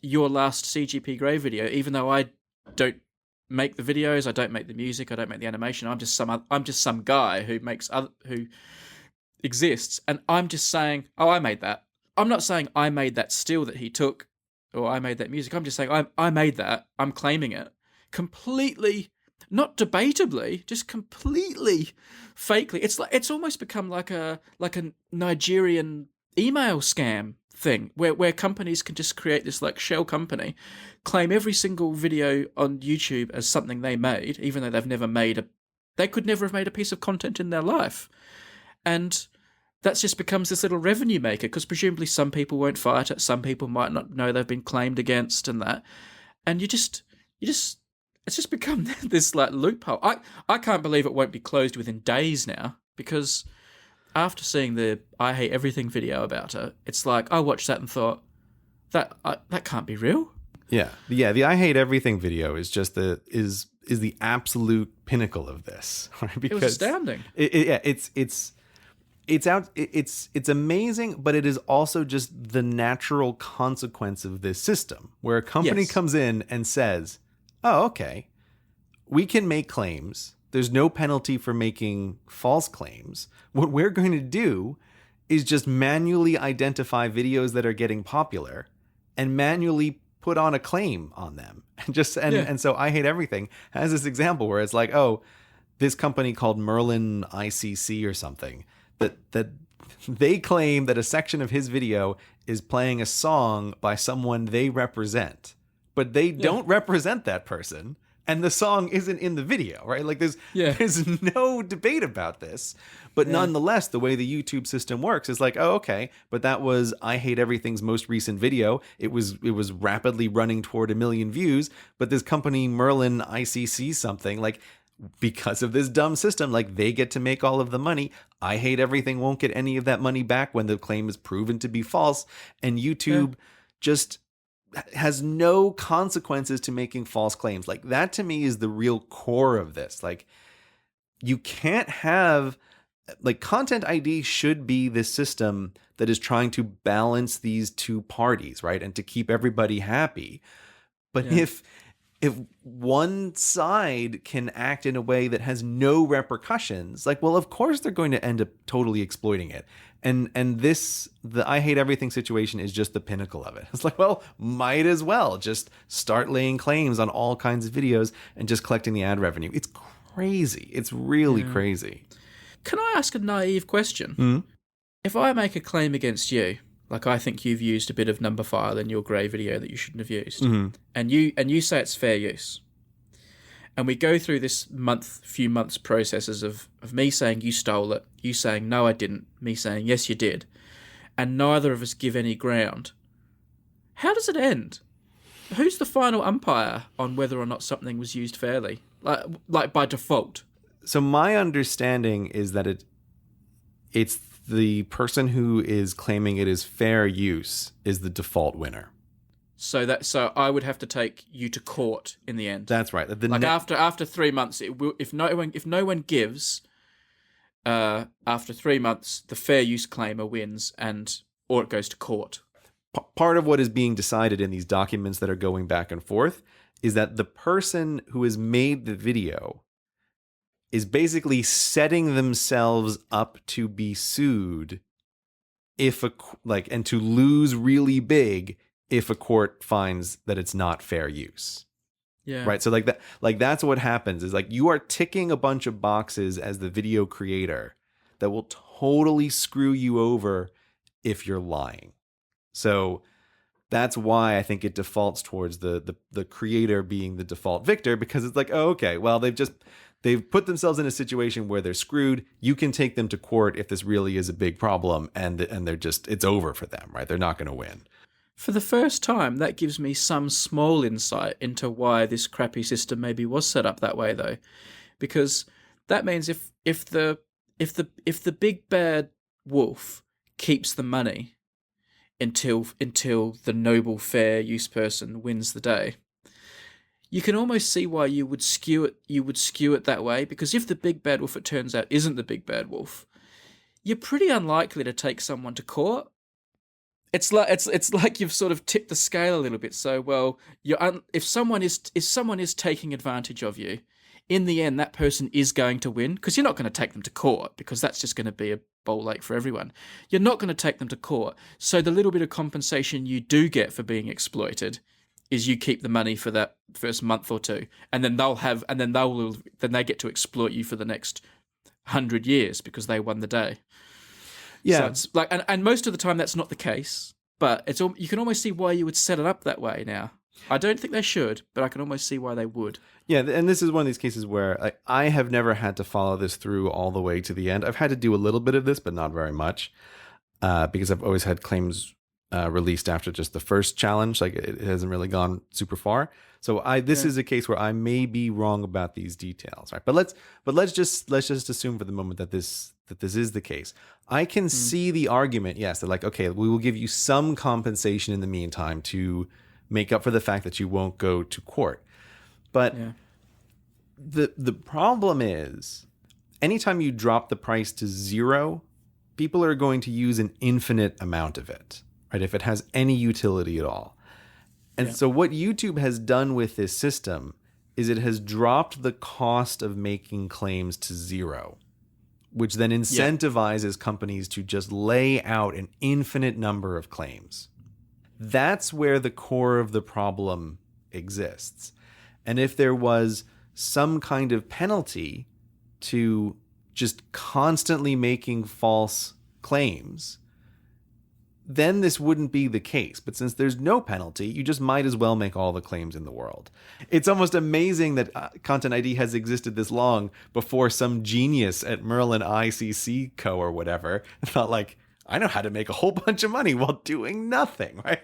your last CGP Grey video, even though I don't make the videos, I don't make the music, I don't make the animation. I'm just some guy who exists, and I'm just saying, oh, I made that. I'm not saying I made that still that he took, or I made that music. I'm just saying I made that. I'm claiming it completely, not debatably, just completely fakely. It's almost become like a Nigerian email scam thing where companies can just create this like shell company, claim every single video on YouTube as something they made, even though they could never have made a piece of content in their life. And that just becomes this little revenue maker, because presumably some people won't fight it, some people might not know they've been claimed against and that. And you just it's just become this like loophole. I can't believe it won't be closed within days now, because after seeing the I Hate Everything video about it, it's like I watched that and thought that can't be real. Yeah. The I Hate Everything video is just is the absolute pinnacle of this, right? Because It was astounding. It's amazing, but it is also just the natural consequence of this system, where a company Yes. comes in and says, "Oh, okay, we can make claims. There's no penalty for making false claims. What we're going to do is just manually identify videos that are getting popular and manually put on a claim on them." And so I Hate Everything has this example where it's like, oh, this company called Merlin ICC or something, that they claim that a section of his video is playing a song by someone they represent, but they don't represent that person, and the song isn't in the video, right? Like there's no debate about this. But nonetheless, the way the YouTube system works is like, oh, okay, but that was I Hate Everything's most recent video. It was rapidly running toward 1 million views, but this company Merlin ICC something, like, because of this dumb system, like, they get to make all of the money. I Hate Everything won't get any of that money back when the claim is proven to be false, and YouTube just has no consequences to making false claims. Like, that to me is the real core of this. Like, you can't have, like, Content ID should be this system that is trying to balance these two parties, right? And to keep everybody happy. But if one side can act in a way that has no repercussions, like, well, of course they're going to end up totally exploiting it. And the I Hate Everything situation is just the pinnacle of it. It's like, well, might as well just start laying claims on all kinds of videos and just collecting the ad revenue. It's crazy. It's really crazy. Can I ask a naive question? Mm-hmm. If I make a claim against you, like I think you've used a bit of number file in your Grey video that you shouldn't have used, and you say it's fair use, and we go through this few months processes of me saying you stole it, you saying no I didn't, me saying yes you did, and neither of us give any ground, how does it end? Who's the final umpire on whether or not something was used fairly, like by default? So my understanding is that it's the person who is claiming it is fair use is the default winner. So I would have to take you to court in the end. That's right. After 3 months, it will, if no one gives, after 3 months, the fair use claimer wins, or it goes to court. Part of what is being decided in these documents that are going back and forth is that the person who has made the video is basically setting themselves up to be sued and to lose really big if a court finds that it's not fair use. Yeah. Right. So that's what happens is, like, you are ticking a bunch of boxes as the video creator that will totally screw you over if you're lying. So that's why I think it defaults towards the creator being the default victor, because it's like, oh, okay, well, they've put themselves in a situation where they're screwed. You can take them to court if this really is a big problem, and it's over for them, right? They're not going to win. For the first time, that gives me some small insight into why this crappy system maybe was set up that way, though, because that means if the big bad wolf keeps the money until the noble fair use person wins the day, you can almost see why you would skew it that way, because if the big bad wolf, it turns out, isn't the big bad wolf, you're pretty unlikely to take someone to court. It's like you've sort of tipped the scale a little bit. So, well, if someone is taking advantage of you, in the end, that person is going to win, because you're not going to take them to court, because that's just going to be a bowl ache for everyone. You're not going to take them to court. So the little bit of compensation you do get for being exploited is you keep the money for that first month or two, and then they get to exploit you for the next 100 years because they won the day. Yeah, so it's like, and most of the time that's not the case, but you can almost see why you would set it up that way now. I don't think they should, but I can almost see why they would. Yeah, and this is one of these cases where I have never had to follow this through all the way to the end. I've had to do a little bit of this, but not very much, because I've always had claims released after just the first challenge. Like it hasn't really gone super far. So this is a case where I may be wrong about these details, right? But let's just assume for the moment that this is the case. I can see the argument, yes, that like, okay, we will give you some compensation in the meantime to make up for the fact that you won't go to court. But the problem is, anytime you drop the price to zero, people are going to use an infinite amount of it, right? If it has any utility at all. And so what YouTube has done with this system is it has dropped the cost of making claims to zero, which then incentivizes companies to just lay out an infinite number of claims. That's where the core of the problem exists. And if there was some kind of penalty to just constantly making false claims, then this wouldn't be the case. But since there's no penalty, you just might as well make all the claims in the world. It's almost amazing that Content ID has existed this long before some genius at Merlin ICC Co. or whatever thought like, I know how to make a whole bunch of money while doing nothing, right?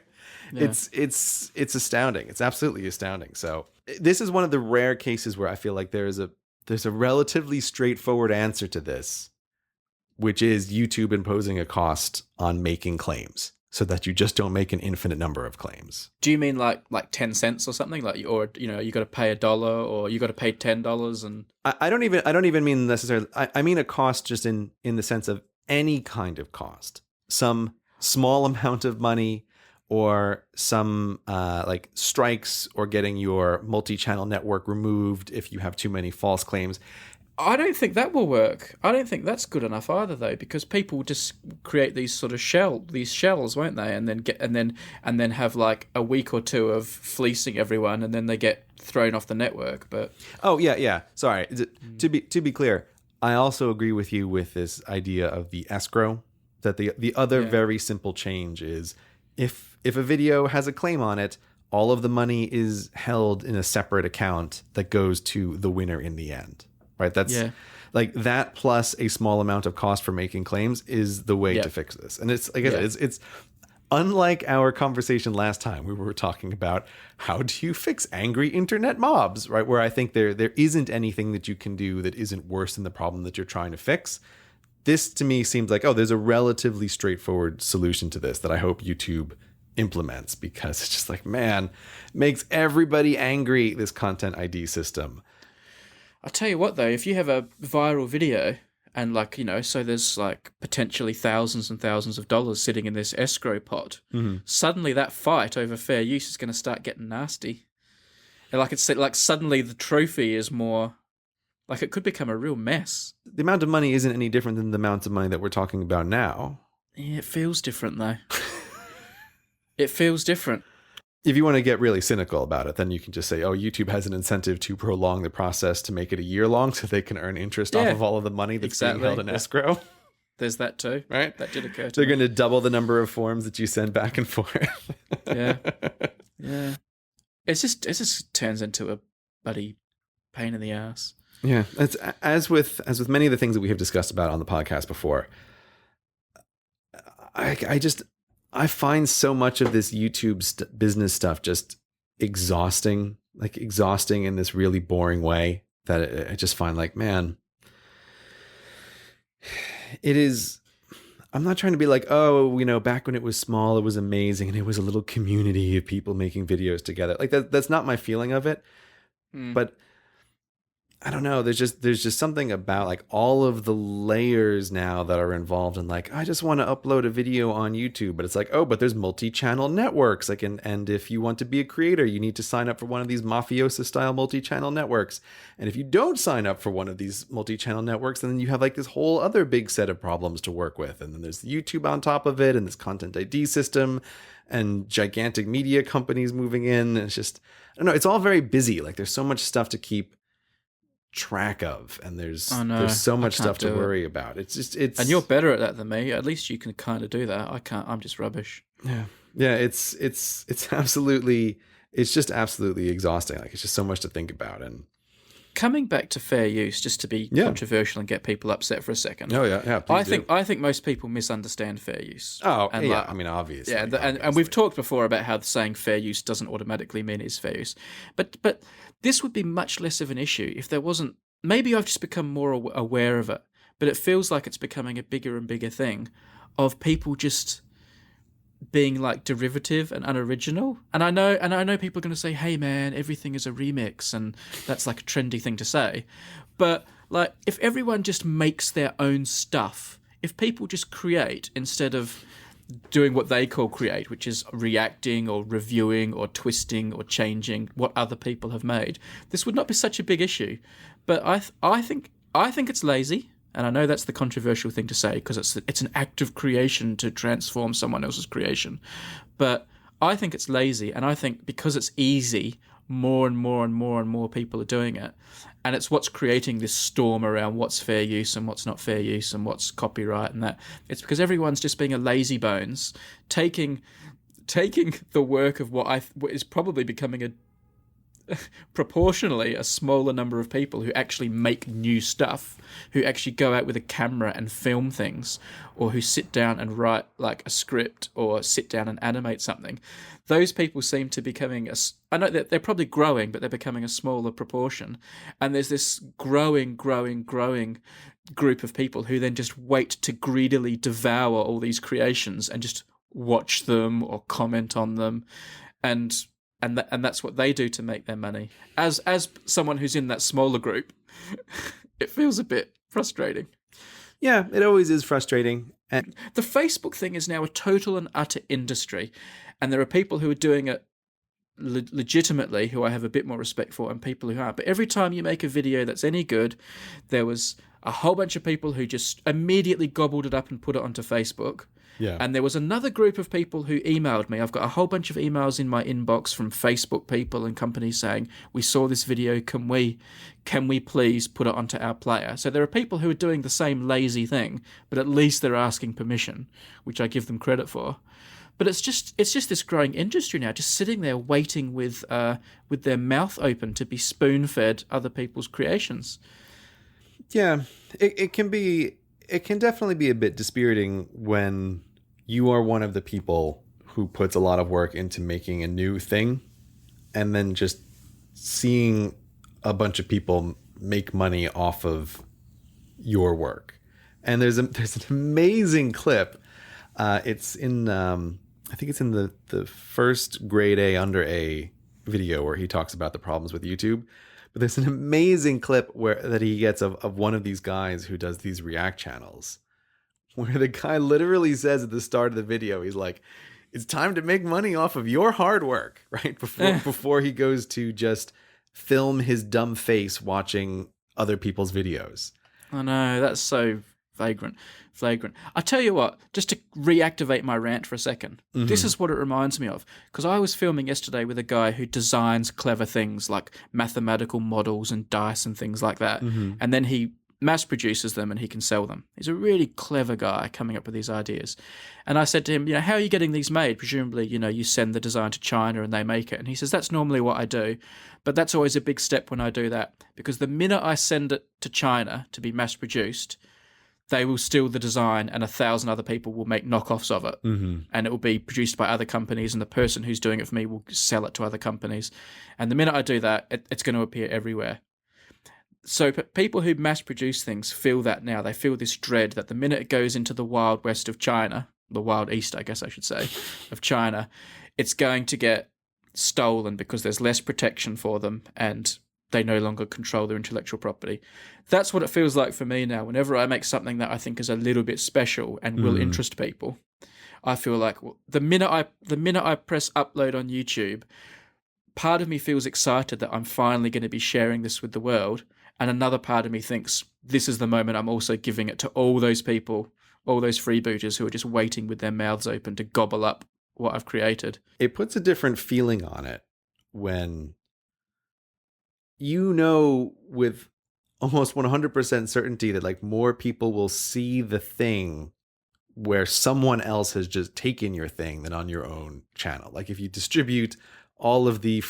Yeah. It's astounding. It's absolutely astounding. So this is one of the rare cases where I feel like there's a relatively straightforward answer to this, which is YouTube imposing a cost on making claims so that you just don't make an infinite number of claims. Do you mean like 10 cents or something? Like, or, you know, you got to pay $1 or you got to pay $10 and I don't even mean necessarily, I mean a cost just in the sense of any kind of cost, some small amount of money or some like strikes or getting your multi-channel network removed if you have too many false claims. I don't think that will work. I don't think that's good enough either, though, because people just create these sort of shells, won't they? And then have like a week or two of fleecing everyone, and then they get thrown off the network. But yeah. Sorry, to be clear, I also agree with you with this idea of the escrow. That the other very simple change is if a video has a claim on it, all of the money is held in a separate account that goes to the winner in the end. Right, that's like that plus a small amount of cost for making claims is the way to fix this. And it's like I said, it's unlike our conversation last time. We were talking about how do you fix angry internet mobs, right? Where I think there isn't anything that you can do that isn't worse than the problem that you're trying to fix. This to me seems like, there's a relatively straightforward solution to this that I hope YouTube implements, because it's just like, man, makes everybody angry, this Content ID system. I'll tell you what, though, if you have a viral video and, like, you know, so there's like potentially thousands and thousands of dollars sitting in this escrow pot, suddenly that fight over fair use is going to start getting nasty. And like it's like suddenly the trophy is more like it could become a real mess. The amount of money isn't any different than the amount of money that we're talking about now. Yeah, it feels different, though. It feels different. If you want to get really cynical about it, then you can just say, YouTube has an incentive to prolong the process to make it a year long so they can earn interest off of all of the money that's being held in escrow. There's that too. Right? That did occur to They're me. going to double the number of forms that you send back and forth. Yeah. It just turns into a bloody pain in the ass. Yeah. It's as with many of the things that we have discussed about on the podcast before. I find so much of this YouTube business stuff just exhausting in this really boring way that I just find like, man, it is. I'm not trying to be like, back when it was small, it was amazing and it was a little community of people making videos together. Like that's not my feeling of it. But I don't know. There's just something about like all of the layers now that are involved in like, I just want to upload a video on YouTube, but it's like, but there's multi-channel networks. Like, and if you want to be a creator, you need to sign up for one of these mafiosa style multi-channel networks. And if you don't sign up for one of these multi-channel networks, then you have like this whole other big set of problems to work with. And then there's YouTube on top of it and this Content ID system and gigantic media companies moving in. And it's just, I don't know. It's all very busy. Like there's so much stuff to keep track of, and there's so much stuff to worry about. It's and you're better at that than me. At least you can kind of do that. I can't. I'm just rubbish. Yeah. It's absolutely. It's just absolutely exhausting. Like it's just so much to think about, and coming back to fair use, just to be Yeah. controversial and get people upset for a second. Oh yeah, please do. I think most people misunderstand fair use. Oh and yeah, I mean obviously. yeah, and we've talked before about how saying fair use doesn't automatically mean it's fair use, but this would be much less of an issue if there wasn't. Maybe I've just become more aware of it, but it feels like it's becoming a bigger and bigger thing, of people just being like derivative and unoriginal. And I know people are going to say, "Hey man, everything is a remix," and that's like a trendy thing to say. But like, if everyone just makes their own stuff, if people just create instead of doing what they call create, which is reacting or reviewing or twisting or changing what other people have made, this would not be such a big issue. But I think it's lazy. And I know that's the controversial thing to say because it's an act of creation to transform someone else's creation. But I think it's lazy, and I think because it's easy, more and more and more and more people are doing it. And it's what's creating this storm around what's fair use and what's not fair use and what's copyright and that. It's because everyone's just being a lazy bones, taking the work of what is probably becoming a proportionally a smaller number of people who actually make new stuff, who actually go out with a camera and film things, or who sit down and write like a script or sit down and animate something. Those people seem to be becoming I know that they're probably growing, but they're becoming a smaller proportion. And there's this growing group of people who then just wait to greedily devour all these creations and just watch them or comment on them. And that's what they do to make their money. As someone who's in that smaller group, it feels a bit frustrating. Yeah, it always is frustrating. And the Facebook thing is now a total and utter industry, and there are people who are doing it legitimately, who I have a bit more respect for, and people who aren't. But every time you make a video that's any good, there was a whole bunch of people who just immediately gobbled it up and put it onto Facebook. yeah, And there was another group of people who emailed me. I've got a whole bunch of emails in my inbox from Facebook people and companies saying, "We saw this video. Can we please put it onto our player?" So there are people who are doing the same lazy thing, but at least they're asking permission, which I give them credit for. But it's just this growing industry now, just sitting there waiting with their mouth open to be spoon-fed other people's creations. yeah, it can definitely be a bit dispiriting when you are one of the people who puts a lot of work into making a new thing, and then just seeing a bunch of people make money off of your work. And there's an amazing clip. It's in I think it's in the first grade A under A video where he talks about the problems with YouTube. But there's an amazing clip that he gets of one of these guys who does these React channels, where the guy literally says at the start of the video, he's like, "It's time to make money off of your hard work," right? Before he goes to just film his dumb face watching other people's videos. I know, that's so flagrant. I tell you what, just to reactivate my rant for a second, this is what it reminds me of. Because I was filming yesterday with a guy who designs clever things like mathematical models and dice and things like that. And then he mass produces them and he can sell them. He's a really clever guy coming up with these ideas. And I said to him, how are you getting these made? Presumably, you send the design to China and they make it. And he says, that's normally what I do. But that's always a big step when I do that. Because the minute I send it to China to be mass produced, they will steal the design and 1,000 other people will make knockoffs of it. And it will be produced by other companies, and the person who's doing it for me will sell it to other companies. And the minute I do that, it's going to appear everywhere. So people who mass produce things feel that now. They feel this dread that the minute it goes into the wild west of China, the wild east, I guess I should say, of China, it's going to get stolen because there's less protection for them and they no longer control their intellectual property. That's what it feels like for me now. Whenever I make something that I think is a little bit special and will interest people, I feel like the minute I press upload on YouTube, part of me feels excited that I'm finally going to be sharing this with the world, and another part of me thinks this is the moment I'm also giving it to all those people, all those freebooters who are just waiting with their mouths open to gobble up what I've created. It puts a different feeling on it when with almost 100% certainty that like more people will see the thing where someone else has just taken your thing than on your own channel. Like if you distribute all of the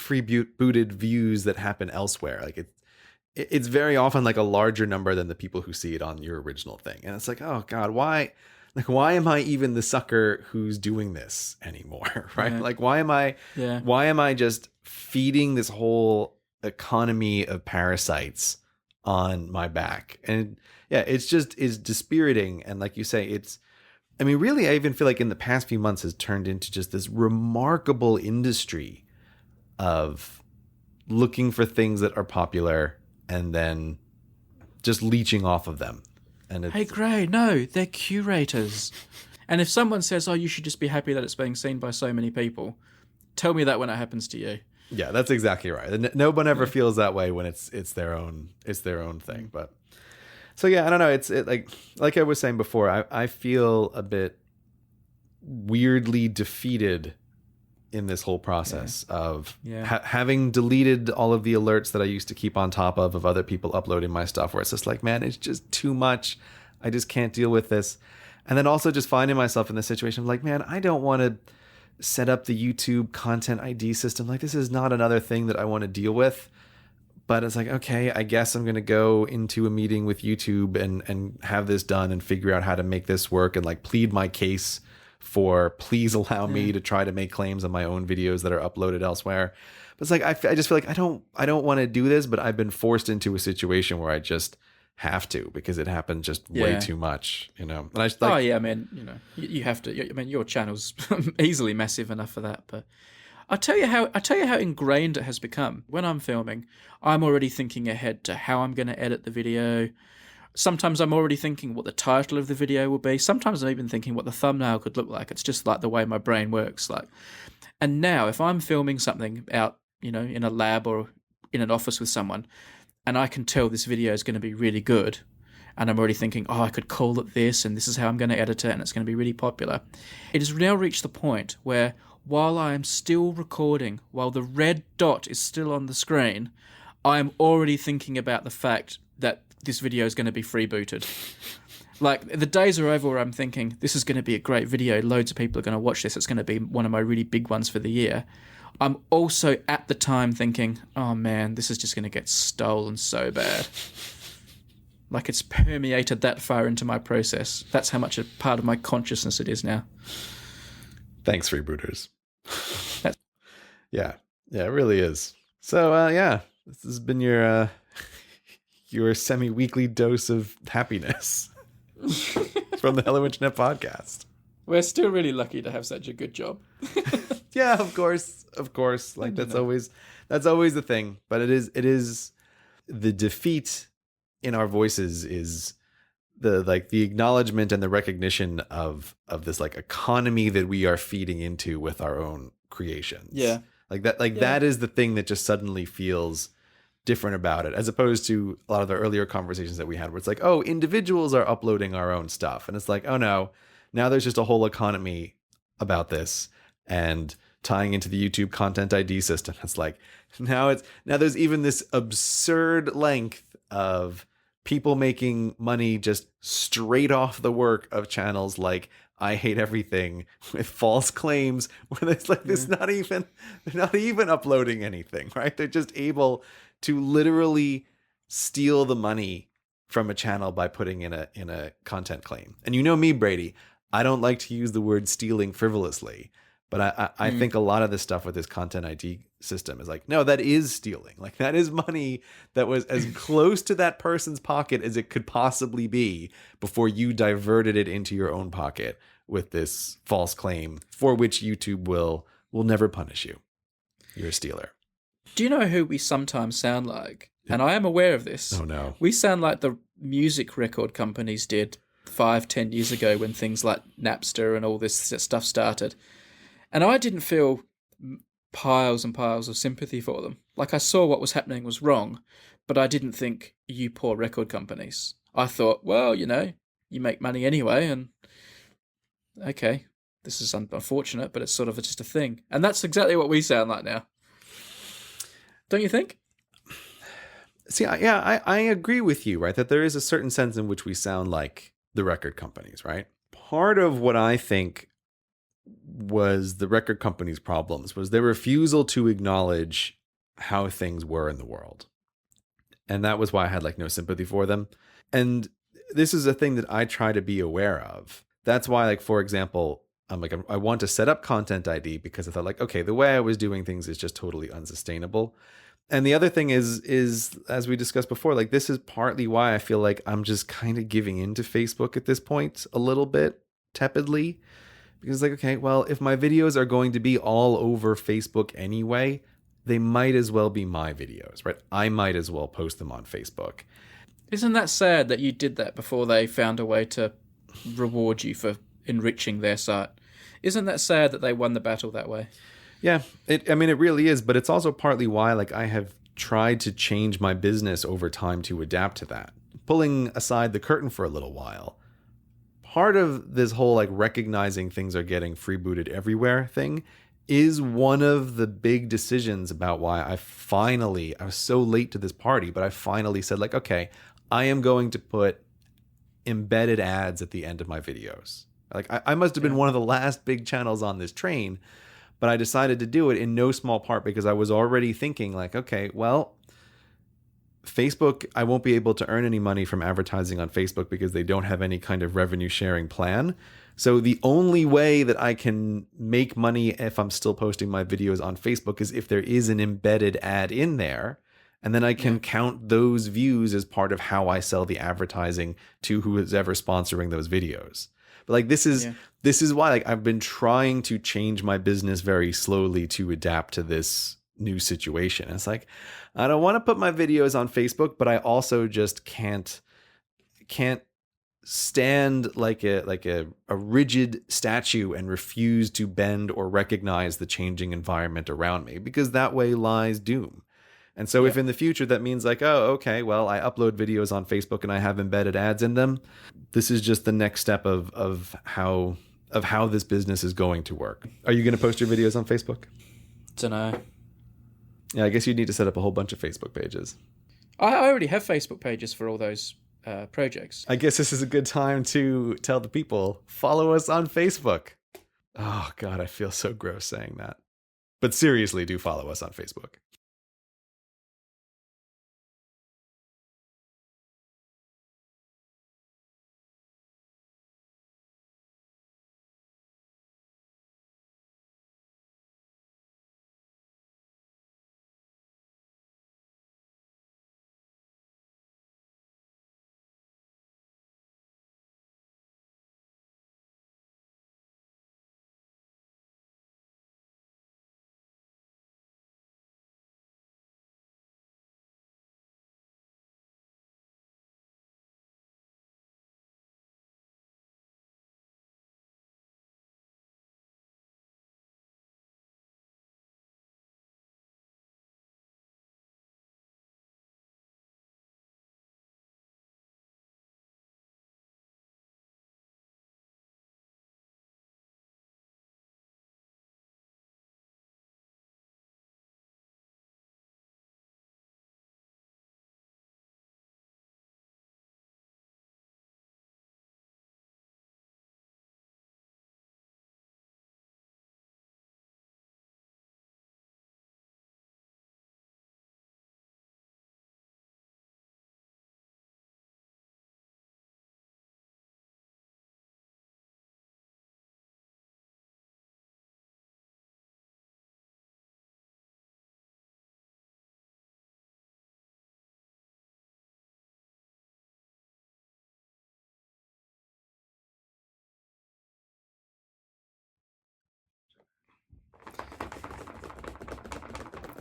booted views that happen elsewhere, like it's very often like a larger number than the people who see it on your original thing. And it's like, oh God, why am I even the sucker who's doing this anymore? Right? Yeah. Like, Yeah. why am I just feeding this whole economy of parasites on my back? And yeah, it's dispiriting. And like you say, I mean, really, I even feel like in the past few months has turned into just this remarkable industry of looking for things that are popular and then just leeching off of them. And Hey, Gray, no, they're curators. And if someone says, oh, you should just be happy that it's being seen by so many people, tell me that when it happens to you. yeah, that's exactly right. And no one ever feels that way when it's their own thing. But so yeah, I don't know. It's like I was saying before, I feel a bit weirdly defeated in this whole process of having deleted all of the alerts that I used to keep on top of other people uploading my stuff, where it's just like, man, it's just too much. I just can't deal with this. And then also just finding myself in the situation of like, man, I don't want to set up the YouTube content ID system. Like, this is not another thing that I want to deal with. But it's like, okay, I guess I'm going to go into a meeting with YouTube and have this done and figure out how to make this work and like plead my case for please allow me to try to make claims on my own videos that are uploaded elsewhere. But it's like, I just feel like I don't want to do this, but I've been forced into a situation where I just have to, because it happens just way too much, And I just like, oh yeah, I mean, you have to. I mean, your channel's easily massive enough for that. But I tell you how ingrained it has become. When I'm filming, I'm already thinking ahead to how I'm going to edit the video. Sometimes I'm already thinking what the title of the video will be. Sometimes I'm even thinking what the thumbnail could look like. It's just like the way my brain works. And now if I'm filming something out, in a lab or in an office with someone, and I can tell this video is going to be really good, and I'm already thinking, oh, I could call it this, and this is how I'm going to edit it, and it's going to be really popular. It has now reached the point where while I am still recording, while the red dot is still on the screen, I'm already thinking about the fact that this video is going to be freebooted. Like, the days are over where I'm thinking, this is going to be a great video, loads of people are going to watch this, it's going to be one of my really big ones for the year. I'm also at the time thinking, oh man, this is just going to get stolen so bad. Like, it's permeated that far into my process. That's how much a part of my consciousness it is now. Thanks, freebooters. Yeah, it really is. So yeah, this has been your semi-weekly dose of happiness from the Hello Internet podcast. We're still really lucky to have such a good job. Yeah, of course. Like, that's always the thing. But it is the defeat in our voices is the acknowledgement and the recognition of this like economy that we are feeding into with our own creations. Yeah. That is the thing that just suddenly feels different about it, as opposed to a lot of the earlier conversations that we had where it's like, oh, individuals are uploading our own stuff. And it's like, oh no, now there's just a whole economy about this and tying into the YouTube content ID system. It's like, now there's even this absurd length of people making money just straight off the work of channels like I Hate Everything with false claims where there's like this they're not even uploading anything, right? They're just able to literally steal the money from a channel by putting in a content claim. And you know me, Brady, I don't like to use the word stealing frivolously, but I think a lot of this stuff with this content ID system is like, no, that is stealing. Like, that is money that was as close to that person's pocket as it could possibly be before you diverted it into your own pocket with this false claim for which YouTube will never punish you. You're a stealer. Do you know who we sometimes sound like? And I am aware of this. Oh no. We sound like the music record companies did 5-10 years ago when things like Napster and all this stuff started. And I didn't feel piles and piles of sympathy for them. Like, I saw what was happening was wrong, but I didn't think, you poor record companies. I thought, well, you make money anyway, and okay, this is unfortunate, but it's sort of just a thing. And that's exactly what we sound like now. Don't you think? See, I agree with you, right? That there is a certain sense in which we sound like the record companies, right? Part of what I think was the record companies' problems was their refusal to acknowledge how things were in the world. And that was why I had like no sympathy for them. And this is a thing that I try to be aware of. That's why, like, for example, I'm like, I want to set up Content ID because I thought like, okay, the way I was doing things is just totally unsustainable. And the other thing is as we discussed before, like this is partly why I feel like I'm just kind of giving into Facebook at this point a little bit tepidly. Because like, okay, well, if my videos are going to be all over Facebook anyway, they might as well be my videos, right? I might as well post them on Facebook. Isn't that sad that you did that before they found a way to reward you for enriching their site? Isn't that sad that they won the battle that way? Yeah, I mean, it really is, but it's also partly why like I have tried to change my business over time to adapt to that. Pulling aside the curtain for a little while, part of this whole like recognizing things are getting freebooted everywhere thing is one of the big decisions about why I was so late to this party, but I finally said like, okay, I am going to put embedded ads at the end of my videos. Like I must have been one of the last big channels on this train, but I decided to do it in no small part because I was already thinking like, okay, well, Facebook, I won't be able to earn any money from advertising on Facebook because they don't have any kind of revenue sharing plan. So the only way that I can make money if I'm still posting my videos on Facebook is if there is an embedded ad in there. And then I can count those views as part of how I sell the advertising to who is ever sponsoring those videos. But like this is why like I've been trying to change my business very slowly to adapt to this new situation. It's like I don't want to put my videos on Facebook, but I also just can't stand like a rigid statue and refuse to bend or recognize the changing environment around me, because that way lies doom. And so if in the future that means like, oh, okay, well, I upload videos on Facebook and I have embedded ads in them, this is just the next step of how this business is going to work. Are you going to post your videos on Facebook? Dunno. Yeah, I guess you'd need to set up a whole bunch of Facebook pages. I already have Facebook pages for all those projects. I guess this is a good time to tell the people, follow us on Facebook. Oh, God, I feel so gross saying that. But seriously, do follow us on Facebook.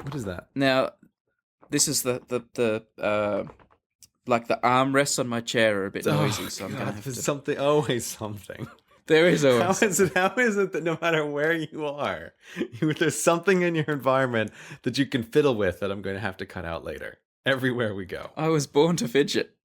What is that? Now, this is the like the armrests on my chair are a bit noisy, so I'm gonna have to. Something, always something. There is always. How is it that no matter where you are, there's something in your environment that you can fiddle with that I'm going to have to cut out later? Everywhere we go. I was born to fidget.